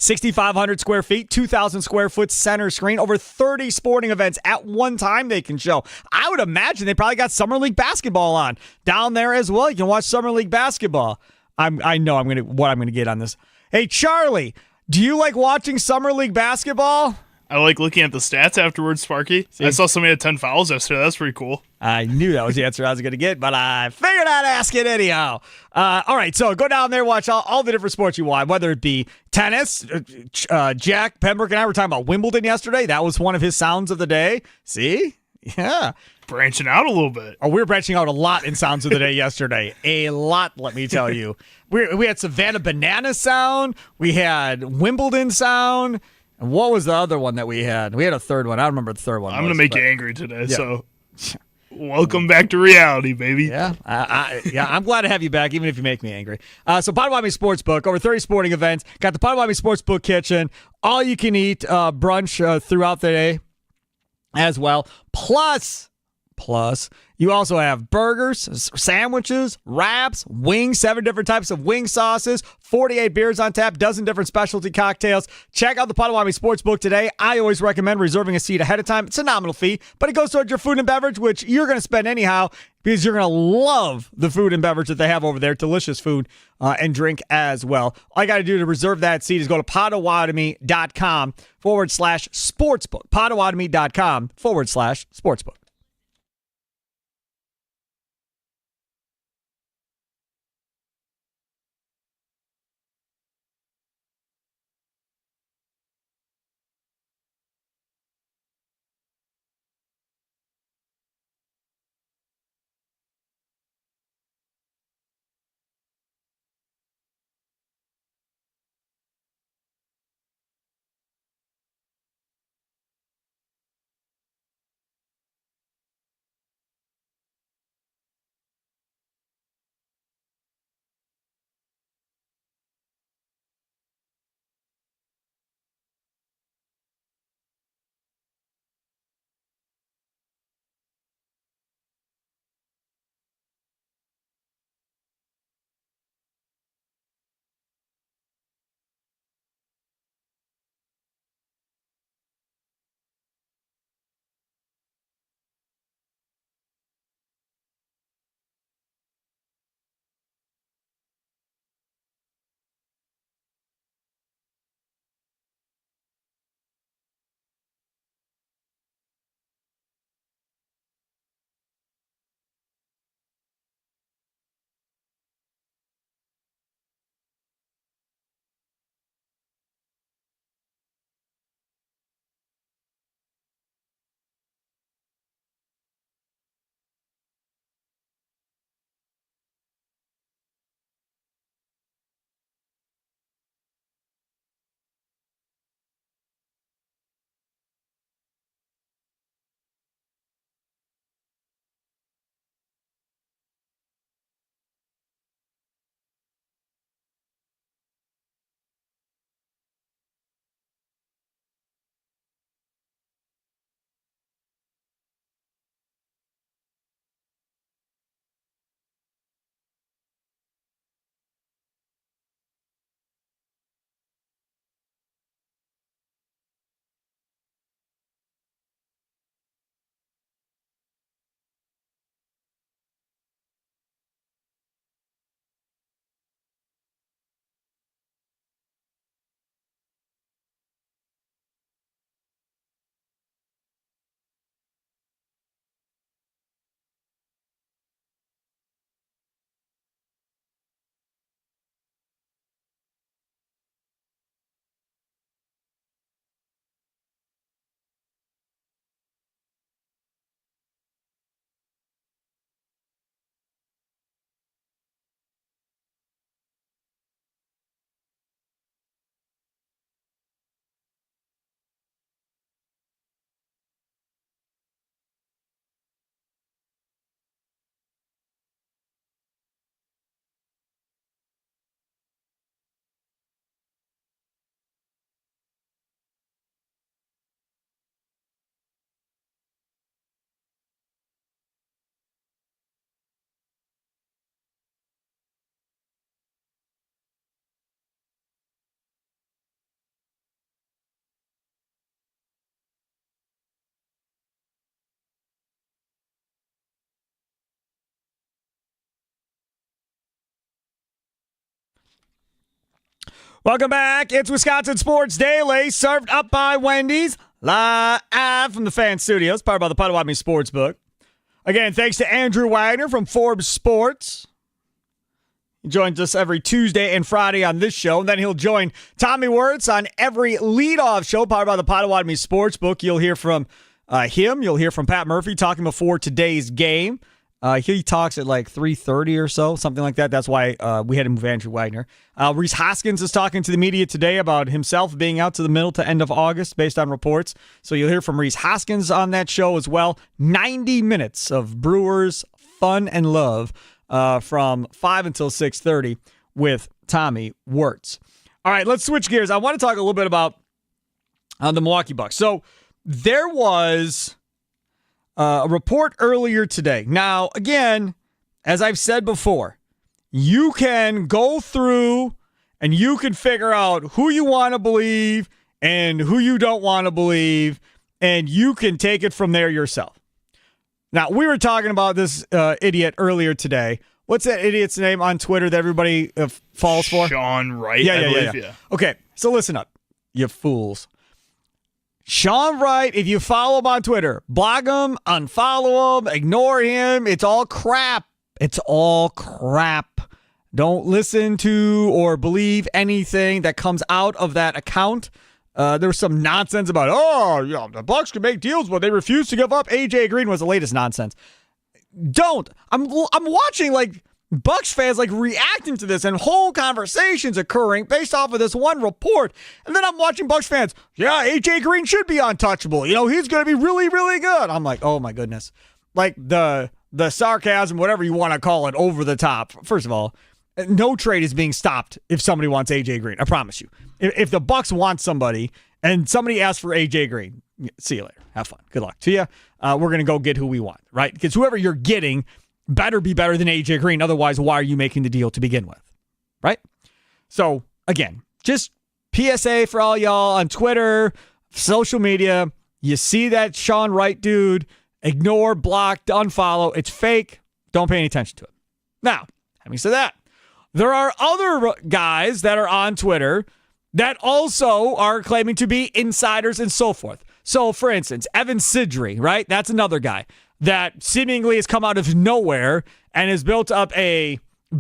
S2: 6,500 square feet, 2,000 square foot center screen, over 30 sporting events at one time they can show. I would imagine they probably got Summer League basketball on down there as well. You can watch Summer League basketball. I know what I'm gonna get on this. Hey, Charlie, do you like watching Summer League basketball?
S4: I like looking at the stats afterwards, Sparky. See? I saw somebody had 10 fouls yesterday. That's pretty cool.
S2: I knew that was the answer I was going to get, but I figured I'd ask it anyhow. All right, so go down there, watch all the different sports you want, whether it be tennis. Jack Pembroke and I were talking about Wimbledon yesterday. That was one of his sounds of the day. See? Yeah.
S4: Branching out a little bit.
S2: Oh, we were branching out a lot in sounds of the day yesterday. A lot, let me tell you. We had Savannah Banana sound. We had Wimbledon sound. And what was the other one that we had? We had a third one. I don't remember the third one.
S4: I'm going to make you angry today, so welcome back to reality, baby.
S2: Yeah, I'm glad to have you back, even if you make me angry. So Potawatomi Sportsbook, over 30 sporting events. Got the Potawatomi Sportsbook kitchen, all you can eat brunch throughout the day as well. Plus, you also have burgers, sandwiches, wraps, wings, 7 different types of wing sauces, 48 beers on tap, dozen different specialty cocktails. Check out the Potawatomi Sportsbook today. I always recommend reserving a seat ahead of time. It's a nominal fee, but it goes towards your food and beverage, which you're going to spend anyhow because you're going to love the food and beverage that they have over there. Delicious food and drink as well. All you got to do to reserve that seat is go to Potawatomi.com/sportsbook. Potawatomi.com/sportsbook. Welcome back. It's Wisconsin Sports Daily, served up by Wendy's, live from the Fan Studios, powered by the Potawatomi Sportsbook. Again, thanks to Andrew Wagner from Forbes Sports. He joins us every Tuesday and Friday on this show, and then he'll join Tommy Wirtz on every leadoff show, powered by the Potawatomi Sportsbook. You'll hear from him. You'll hear from Pat Murphy talking before today's game. He talks at like 3:30 or so, something like that. That's why we had to move Andrew Wagner. Rhys Hoskins is talking to the media today about himself being out to the middle to end of August based on reports. So you'll hear from Rhys Hoskins on that show as well. 90 minutes of Brewers fun and love from 5 until 6:30 with Tommy Wirtz. All right, let's switch gears. I want to talk a little bit about the Milwaukee Bucks. So there was a report earlier today. Now, again, as I've said before, you can go through and you can figure out who you want to believe and who you don't want to believe, and you can take it from there yourself. Now, we were talking about this idiot earlier today. What's that idiot's name on Twitter that everybody falls for?
S4: Sean Wright,
S2: I
S4: believe.
S2: believe. Okay, so listen up, you fools. Sean Wright, if you follow him on Twitter, block him, unfollow him, ignore him. It's all crap. It's all crap. Don't listen to or believe anything that comes out of that account. There was some nonsense about, the Bucks can make deals, but they refuse to give up. AJ Green was the latest nonsense. Don't. I'm watching Bucks fans reacting to this and whole conversations occurring based off of this one report. And then I'm watching Bucks fans. Yeah, AJ Green should be untouchable. He's going to be really, really good. I'm like, oh my goodness. The sarcasm, whatever you want to call it, over the top. First of all, no trade is being stopped if somebody wants AJ Green. I promise you. If the Bucks want somebody and somebody asks for AJ Green, see you later. Have fun. Good luck to you. We're going to go get who we want, right? Because whoever you're getting better be better than AJ Green. Otherwise, why are you making the deal to begin with? Right? So, again, just PSA for all y'all on Twitter, social media. You see that Sean Wright dude, ignore, block, unfollow. It's fake. Don't pay any attention to it. Now, having said that, there are other guys that are on Twitter that also are claiming to be insiders and so forth. So, for instance, Evan Sidrey, right? That's another guy that seemingly has come out of nowhere and has built up a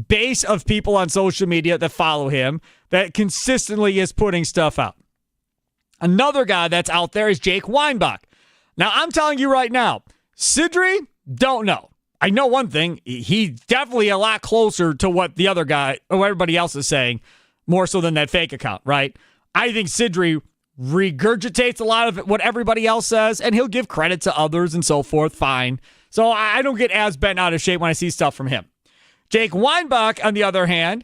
S2: base of people on social media that follow him that consistently is putting stuff out. Another guy that's out there is Jake Weinbach. Now, I'm telling you right now, Sidrey, don't know. I know one thing. He's definitely a lot closer to what the other guy or everybody else is saying, more so than that fake account, right? I think Sidrey regurgitates a lot of what everybody else says, and he'll give credit to others and so forth. Fine. So I don't get as bent out of shape when I see stuff from him. Jake Weinbach, on the other hand,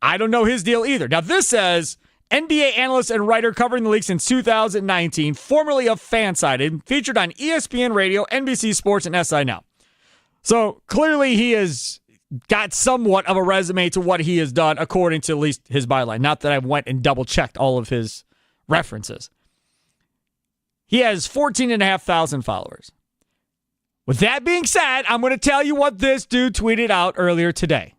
S2: I don't know his deal either. Now, this says NBA analyst and writer covering the league since 2019, formerly of Fansided, featured on ESPN Radio, NBC Sports, and SI Now. So clearly he has got somewhat of a resume to what he has done, according to at least his byline. Not that I went and double-checked all of his references. He has 14,500 followers. With that being said, I'm going to tell you what this dude tweeted out earlier today.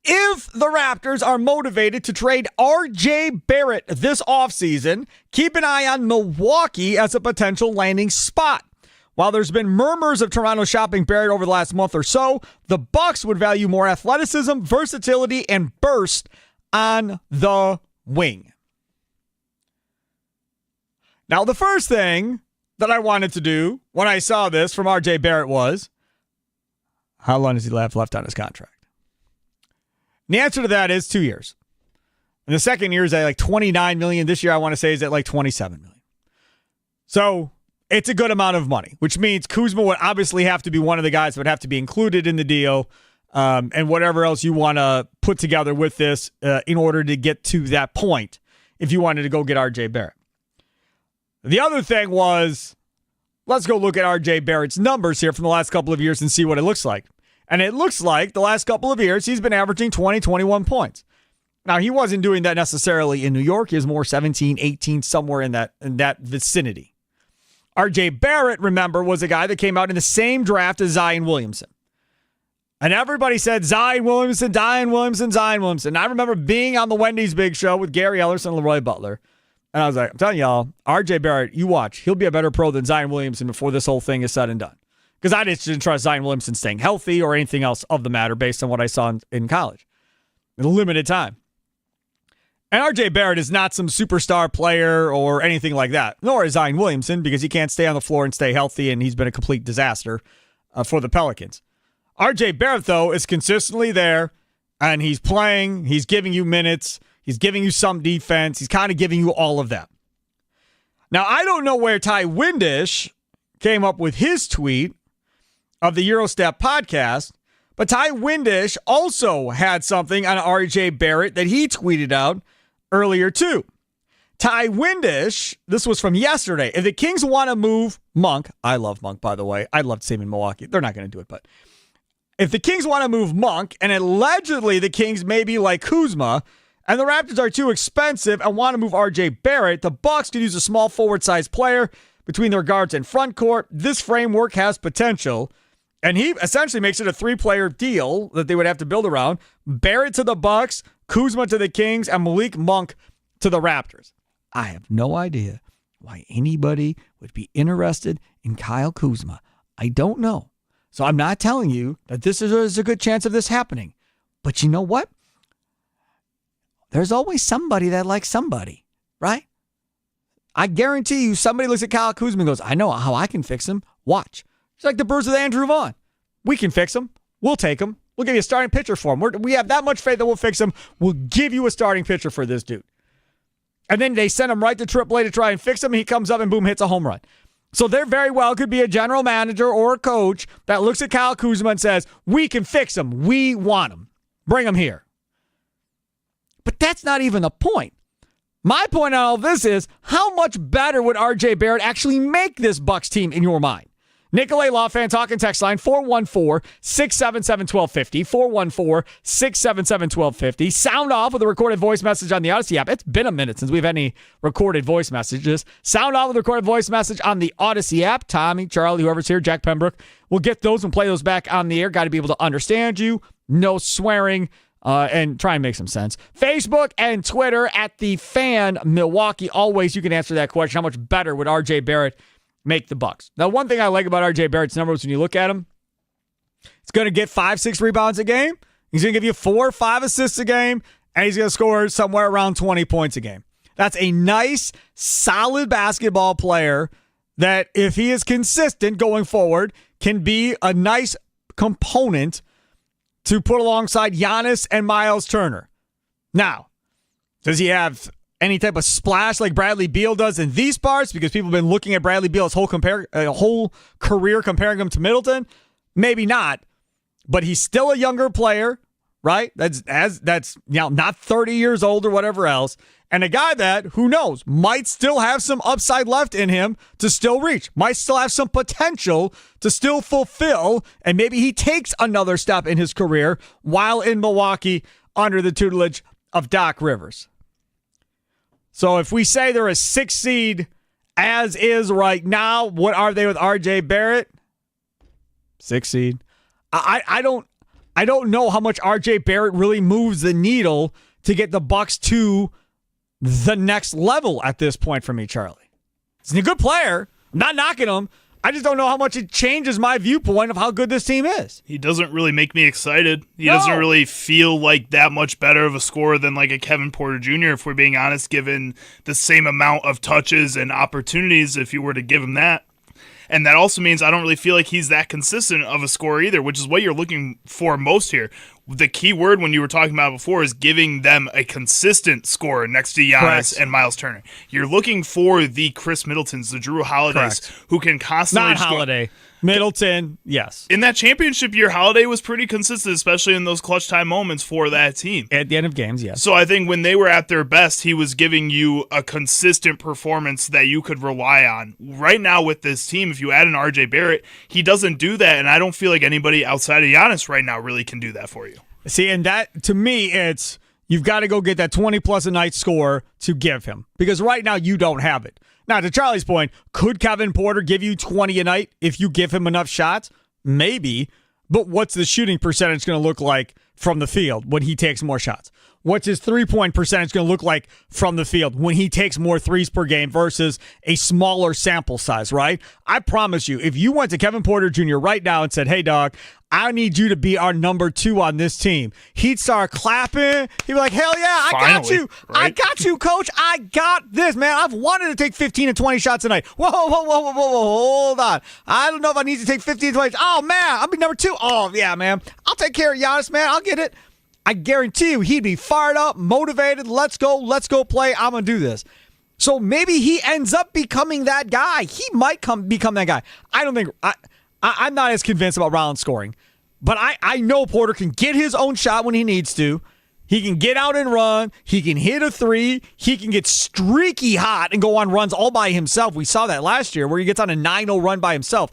S2: If the Raptors are motivated to trade RJ Barrett this offseason, keep an eye on Milwaukee as a potential landing spot. While there's been murmurs of Toronto shopping Barrett over the last month or so, the Bucks would value more athleticism, versatility, and burst on the wing. Now, the first thing that I wanted to do when I saw this from RJ Barrett was, how long does he have left on his contract? And the answer to that is 2 years. And the second year is at $29 million. This year, I want to say, is at $27 million. So it's a good amount of money, which means Kuzma would obviously have to be one of the guys that would have to be included in the deal, and whatever else you want to put together with this in order to get to that point if you wanted to go get RJ Barrett. The other thing was, let's go look at RJ Barrett's numbers here from the last couple of years and see what it looks like. And it looks like the last couple of years, he's been averaging 20, 21 points. Now, he wasn't doing that necessarily in New York. He was more 17, 18, somewhere in that vicinity. RJ Barrett, remember, was a guy that came out in the same draft as Zion Williamson. And everybody said Zion Williamson, Zion Williamson, Zion Williamson. And I remember being on the Wendy's Big Show with Gary Ellerson and Leroy Butler. And I was like, I'm telling y'all, RJ Barrett, you watch. He'll be a better pro than Zion Williamson before this whole thing is said and done. Because I just didn't trust Zion Williamson staying healthy or anything else of the matter based on what I saw in college. In a limited time. And RJ Barrett is not some superstar player or anything like that. Nor is Zion Williamson, because he can't stay on the floor and stay healthy, and he's been a complete disaster for the Pelicans. RJ Barrett, though, is consistently there, and he's playing. He's giving you minutes. He's giving you some defense. He's kind of giving you all of that. Now, I don't know where Ty Windish came up with his tweet of the Eurostep podcast, but Ty Windish also had something on RJ Barrett that he tweeted out earlier, too. Ty Windish, this was from yesterday. If the Kings want to move Monk, I love Monk, by the way. I'd love to see him in Milwaukee. They're not going to do it, but if the Kings want to move Monk, and allegedly the Kings may be like Kuzma, and the Raptors are too expensive and want to move RJ Barrett, the Bucks could use a small forward-sized player between their guards and front court. This framework has potential. And he essentially makes it a 3-player deal that they would have to build around. Barrett to the Bucks, Kuzma to the Kings, and Malik Monk to the Raptors. I have no idea why anybody would be interested in Kyle Kuzma. I don't know. So I'm not telling you that this is a good chance of this happening. But you know what? There's always somebody that likes somebody, right? I guarantee you somebody looks at Kyle Kuzma and goes, I know how I can fix him. Watch. It's like the Brewers with Andrew Vaughn. We can fix him. We'll take him. We'll give you a starting pitcher for him. We have that much faith that we'll fix him. We'll give you a starting pitcher for this dude. And then they send him right to AAA to try and fix him. And he comes up and boom, hits a home run. So there very well could be a general manager or a coach that looks at Kyle Kuzma and says, we can fix him. We want him. Bring him here. But that's not even the point. My point on all this is, how much better would RJ Barrett actually make this Bucks team in your mind? Nicolay Law Fan Talking text line 414-677-1250. 414-677-1250. Sound off with a recorded voice message on the Odyssey app. It's been a minute since we've had any recorded voice messages. Sound off with a recorded voice message on the Odyssey app. Tommy, Charlie, whoever's here, Jack Pembroke. We'll get those and play those back on the air. Got to be able to understand you. No swearing. And try and make some sense. Facebook and Twitter at The Fan Milwaukee. Always you can answer that question. How much better would RJ Barrett make the Bucks? Now, one thing I like about RJ Barrett's numbers when you look at him, it's going to get 5-6 rebounds a game. He's going to give you 4 or 5 assists a game, and he's going to score somewhere around 20 points a game. That's a nice, solid basketball player that, if he is consistent going forward, can be a nice component to put alongside Giannis and Miles Turner. Now, does he have any type of splash like Bradley Beal does in these parts? Because people have been looking at Bradley Beal's whole career comparing him to Middleton. Maybe not, but he's still a younger player, right? That's not 30 years old or whatever else. And a guy that, who knows, might still have some upside left in him to still reach, might still have some potential to still fulfill, and maybe he takes another step in his career while in Milwaukee under the tutelage of Doc Rivers. So if we say they're a 6 seed as is right now, what are they with RJ Barrett? 6 seed. I don't know how much RJ Barrett really moves the needle to get the Bucks to the next level at this point for me, Charlie. He's a good player. I'm not knocking him. I just don't know how much it changes my viewpoint of how good this team is.
S4: He doesn't really make me excited. He doesn't really feel like that much better of a scorer than like a Kevin Porter Jr., if we're being honest, given the same amount of touches and opportunities if you were to give him that. And that also means I don't really feel like he's that consistent of a scorer either, which is what you're looking for most here. The key word when you were talking about before is giving them a consistent scorer next to Giannis and Miles Turner. You're looking for the Chris Middletons, the Drew Holidays, who can constantly
S2: Not Holiday. Middleton, yes.
S4: In that championship year, Holiday was pretty consistent, especially in those clutch time moments for that team.
S2: At the end of games, yes.
S4: So I think when they were at their best, he was giving you a consistent performance that you could rely on. Right now with this team, if you add an RJ Barrett, he doesn't do that, and I don't feel like anybody outside of Giannis right now really can do that for you.
S2: See, and that, to me, it's you've got to go get that 20-plus a night score to give him. Because right now, you don't have it. Now, to Charlie's point, could Kevin Porter give you 20 a night if you give him enough shots? Maybe. But what's the shooting percentage going to look like from the field when he takes more shots? What's his three-point percentage going to look like from the field when he takes more threes per game versus a smaller sample size, right? I promise you, if you went to Kevin Porter Jr. right now and said, hey, dog, I need you to be our number 2 on this team, he'd start clapping. He'd be like, hell yeah, I got you. Right? I got you, coach. I got this, man. I've wanted to take 15 and 20 shots tonight. Whoa, hold on. I don't know if I need to take 15 and 20. Oh, man, I'll be number 2. Oh, yeah, man. I'll take care of Giannis, man. I'll get it. I guarantee you he'd be fired up, motivated. Let's go play. I'm going to do this. So maybe he ends up becoming that guy. He might become that guy. I don't think I'm not as convinced about Rollins scoring, but I know Porter can get his own shot when he needs to. He can get out and run. He can hit a 3. He can get streaky hot and go on runs all by himself. We saw that last year where he gets on a 9-0 run by himself.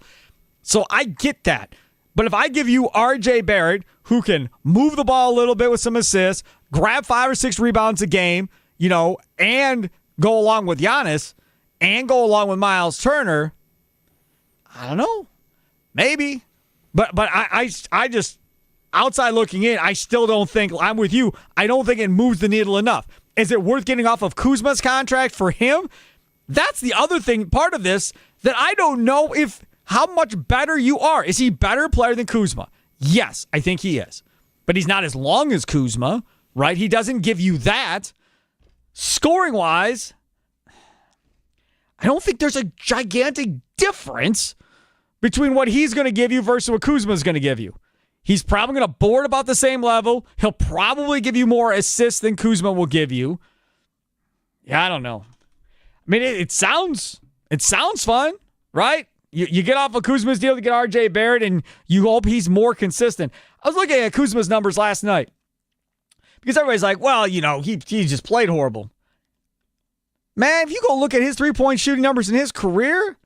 S2: So I get that. But if I give you RJ Barrett, who can move the ball a little bit with some assists, grab 5 or 6 rebounds a game, and go along with Giannis, and go along with Miles Turner, I don't know. Maybe. But I just, outside looking in, I still don't think, I'm with you, I don't think it moves the needle enough. Is it worth getting off of Kuzma's contract for him? That's the other thing, part of this, that I don't know how much better you are. Is he a better player than Kuzma? Yes, I think he is. But he's not as long as Kuzma, right? He doesn't give you that. Scoring-wise, I don't think there's a gigantic difference between what he's going to give you versus what Kuzma's going to give you. He's probably going to board about the same level. He'll probably give you more assists than Kuzma will give you. Yeah, I don't know. I mean, it sounds fun, right? You get off of Kuzma's deal to get RJ Barrett, and you hope he's more consistent. I was looking at Kuzma's numbers last night because everybody's like, well, he just played horrible. Man, if you go look at his three-point shooting numbers in his career,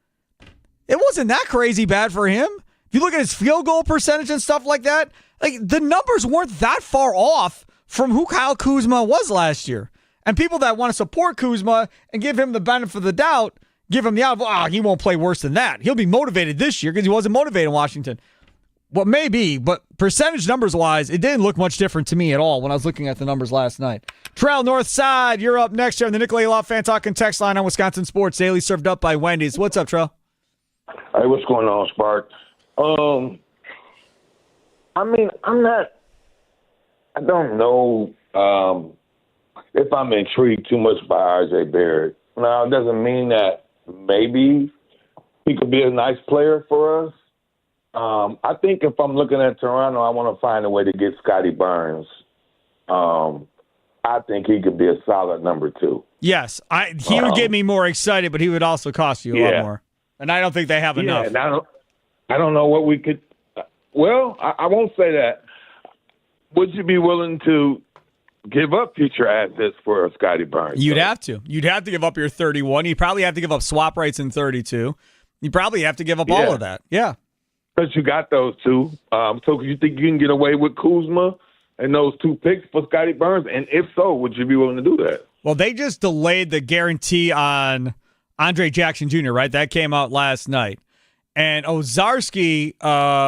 S2: it wasn't that crazy bad for him. If you look at his field goal percentage and stuff like that, the numbers weren't that far off from who Kyle Kuzma was last year. And people that want to support Kuzma and give him the benefit of the doubt, give him the out, he won't play worse than that. He'll be motivated this year because he wasn't motivated in Washington. Well, maybe, but percentage numbers-wise, it didn't look much different to me at all when I was looking at the numbers last night. Trail North Side, you're up next here on the Nicolay Law Fan Talking text line on Wisconsin Sports Daily, served up by Wendy's. What's up, Trail?
S6: Hey, what's going on, Spark? I don't know if I'm intrigued too much by RJ Barrett. Now, it doesn't mean that maybe he could be a nice player for us. I think if I'm looking at Toronto, I want to find a way to get Scotty Barnes. I think he could be a solid number 2.
S2: Yes, he would get me more excited, but he would also cost you a lot more. And I don't think they have enough.
S6: And I don't know what we could. Well, I won't say that. Would you be willing to give up future assets for Scotty Barnes?
S2: You'd have to. You'd have to give up your 31. You'd probably have to give up swap rights in 32. You probably have to give up all of that. Yeah.
S6: Because you got those 2. So you think you can get away with Kuzma and those 2 picks for Scotty Barnes? And if so, would you be willing to do that?
S2: Well, they just delayed the guarantee on Andre Jackson Jr., right? That came out last night. And Ozarski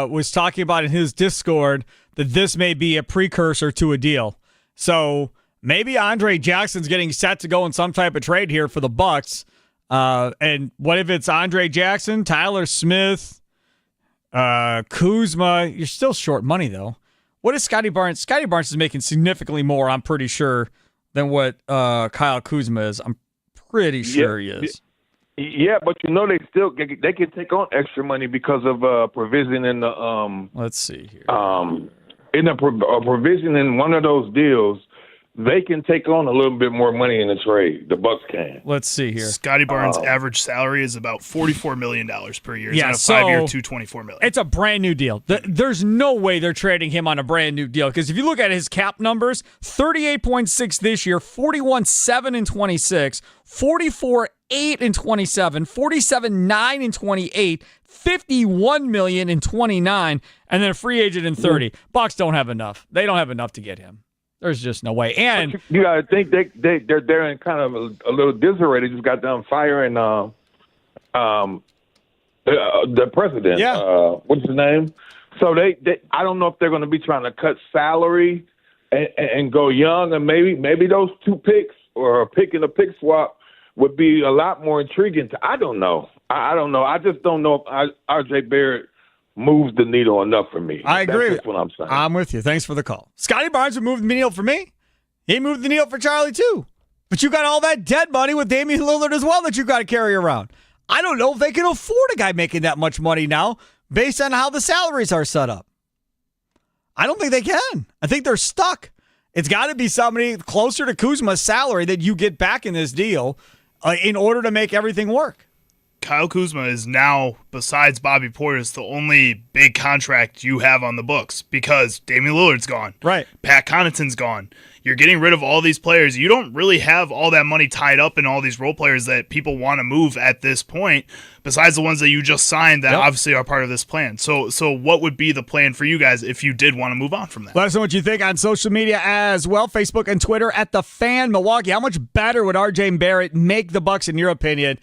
S2: was talking about in his Discord that this may be a precursor to a deal. So maybe Andre Jackson's getting set to go in some type of trade here for the Bucks. And what if it's Andre Jackson, Tyler Smith, Kuzma? You're still short money, though. What is Scotty Barnes? Scotty Barnes is making significantly more, I'm pretty sure, than what Kyle Kuzma is. I'm pretty sure he is.
S6: Yeah, but they can take on extra money because of provision in the
S2: let's see here.
S6: In a provision in one of those deals, they can take on a little bit more money in the trade. The Bucks can.
S2: Let's see here.
S4: Scotty Barnes' average salary is about $44 million per year. Yeah, so 5-year, $224 million.
S2: It's a brand new deal. There's no way they're trading him on a brand new deal because if you look at his cap numbers, 38.6 this year, 41.7 in 26, 44.8 in 27, 47.9 in 28, 51 million in 29, and then a free agent in 30. Bucks don't have enough. They don't have enough to get him. There's just no way. And
S6: you gotta think they're in kind of a little disarray. They just got done firing the president.
S2: Yeah.
S6: What's his name? So I don't know if they're going to be trying to cut salary and go young, and maybe those 2 picks or a pick and a pick swap would be a lot more intriguing. I don't know. I don't know. I just don't know if RJ Barrett moves the needle enough for me.
S2: I agree.
S6: That's what I'm saying.
S2: I'm with you. Thanks for the call. Scotty Barnes would move the needle for me. He moved the needle for Charlie, too. But you got all that dead money with Damian Lillard as well that you got to carry around. I don't know if they can afford a guy making that much money now based on how the salaries are set up. I don't think they can. I think they're stuck. It's got to be somebody closer to Kuzma's salary that you get back in this deal in order to make everything work.
S4: Kyle Kuzma is now, besides Bobby Portis, the only big contract you have on the books because Damian Lillard's gone.
S2: Right.
S4: Pat Connaughton's gone. You're getting rid of all these players. You don't really have all that money tied up in all these role players that people want to move at this point, besides the ones that you just signed that obviously are part of this plan. So what would be the plan for you guys if you did want to move on from that?
S2: Let us know what you think on social media as well, Facebook and Twitter at The Fan Milwaukee. How much better would RJ Barrett make the Bucks in your opinion?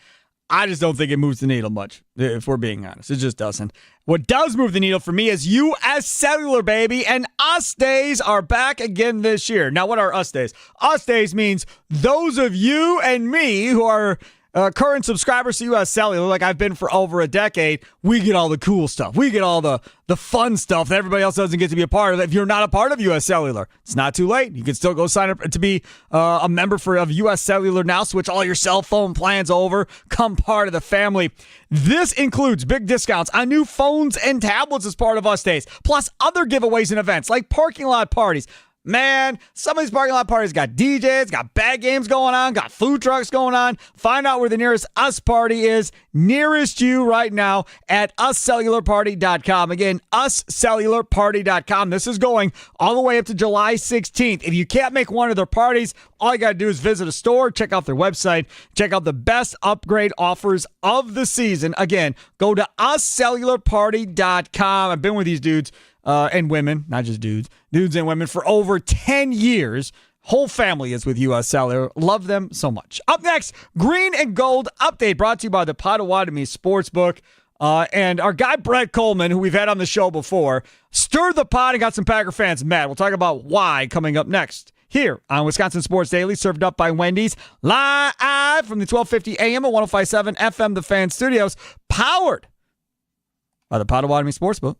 S2: I just don't think it moves the needle much, if we're being honest. It just doesn't. What does move the needle for me is US Cellular, baby, and US Days are back again this year. Now, what are US Days? US Days means those of you and me who are current subscribers to US Cellular, like I've been for over a decade, we get all the cool stuff. We get all the fun stuff that everybody else doesn't get to be a part of. If you're not a part of US Cellular, it's not too late. You can still go sign up to be a member of US Cellular now. Switch all your cell phone plans over. Come part of the family. This includes big discounts on new phones and tablets as part of US Days, plus other giveaways and events like parking lot parties. Man, some of these parking lot parties got DJs, got bad games going on, got food trucks going on. Find out where the nearest US party is nearest you right now at uscellularparty.com. Again, uscellularparty.com. This is going all the way up to July 16th. If you can't make one of their parties, all you got to do is visit a store, check out their website, check out the best upgrade offers of the season. Again, go to uscellularparty.com. I've been with these dudes and women, not just dudes and women, for over 10 years. Whole family is with US Cellular. Love them so much. Up next, Green and Gold Update brought to you by the Potawatomi Sportsbook. And our guy Brett Coleman, who we've had on the show before, stirred the pot and got some Packer fans mad. We'll talk about why coming up next here on Wisconsin Sports Daily, served up by Wendy's, live from the 1250 AM at 105.7 FM, The Fan Studios, powered by the Potawatomi Sportsbook.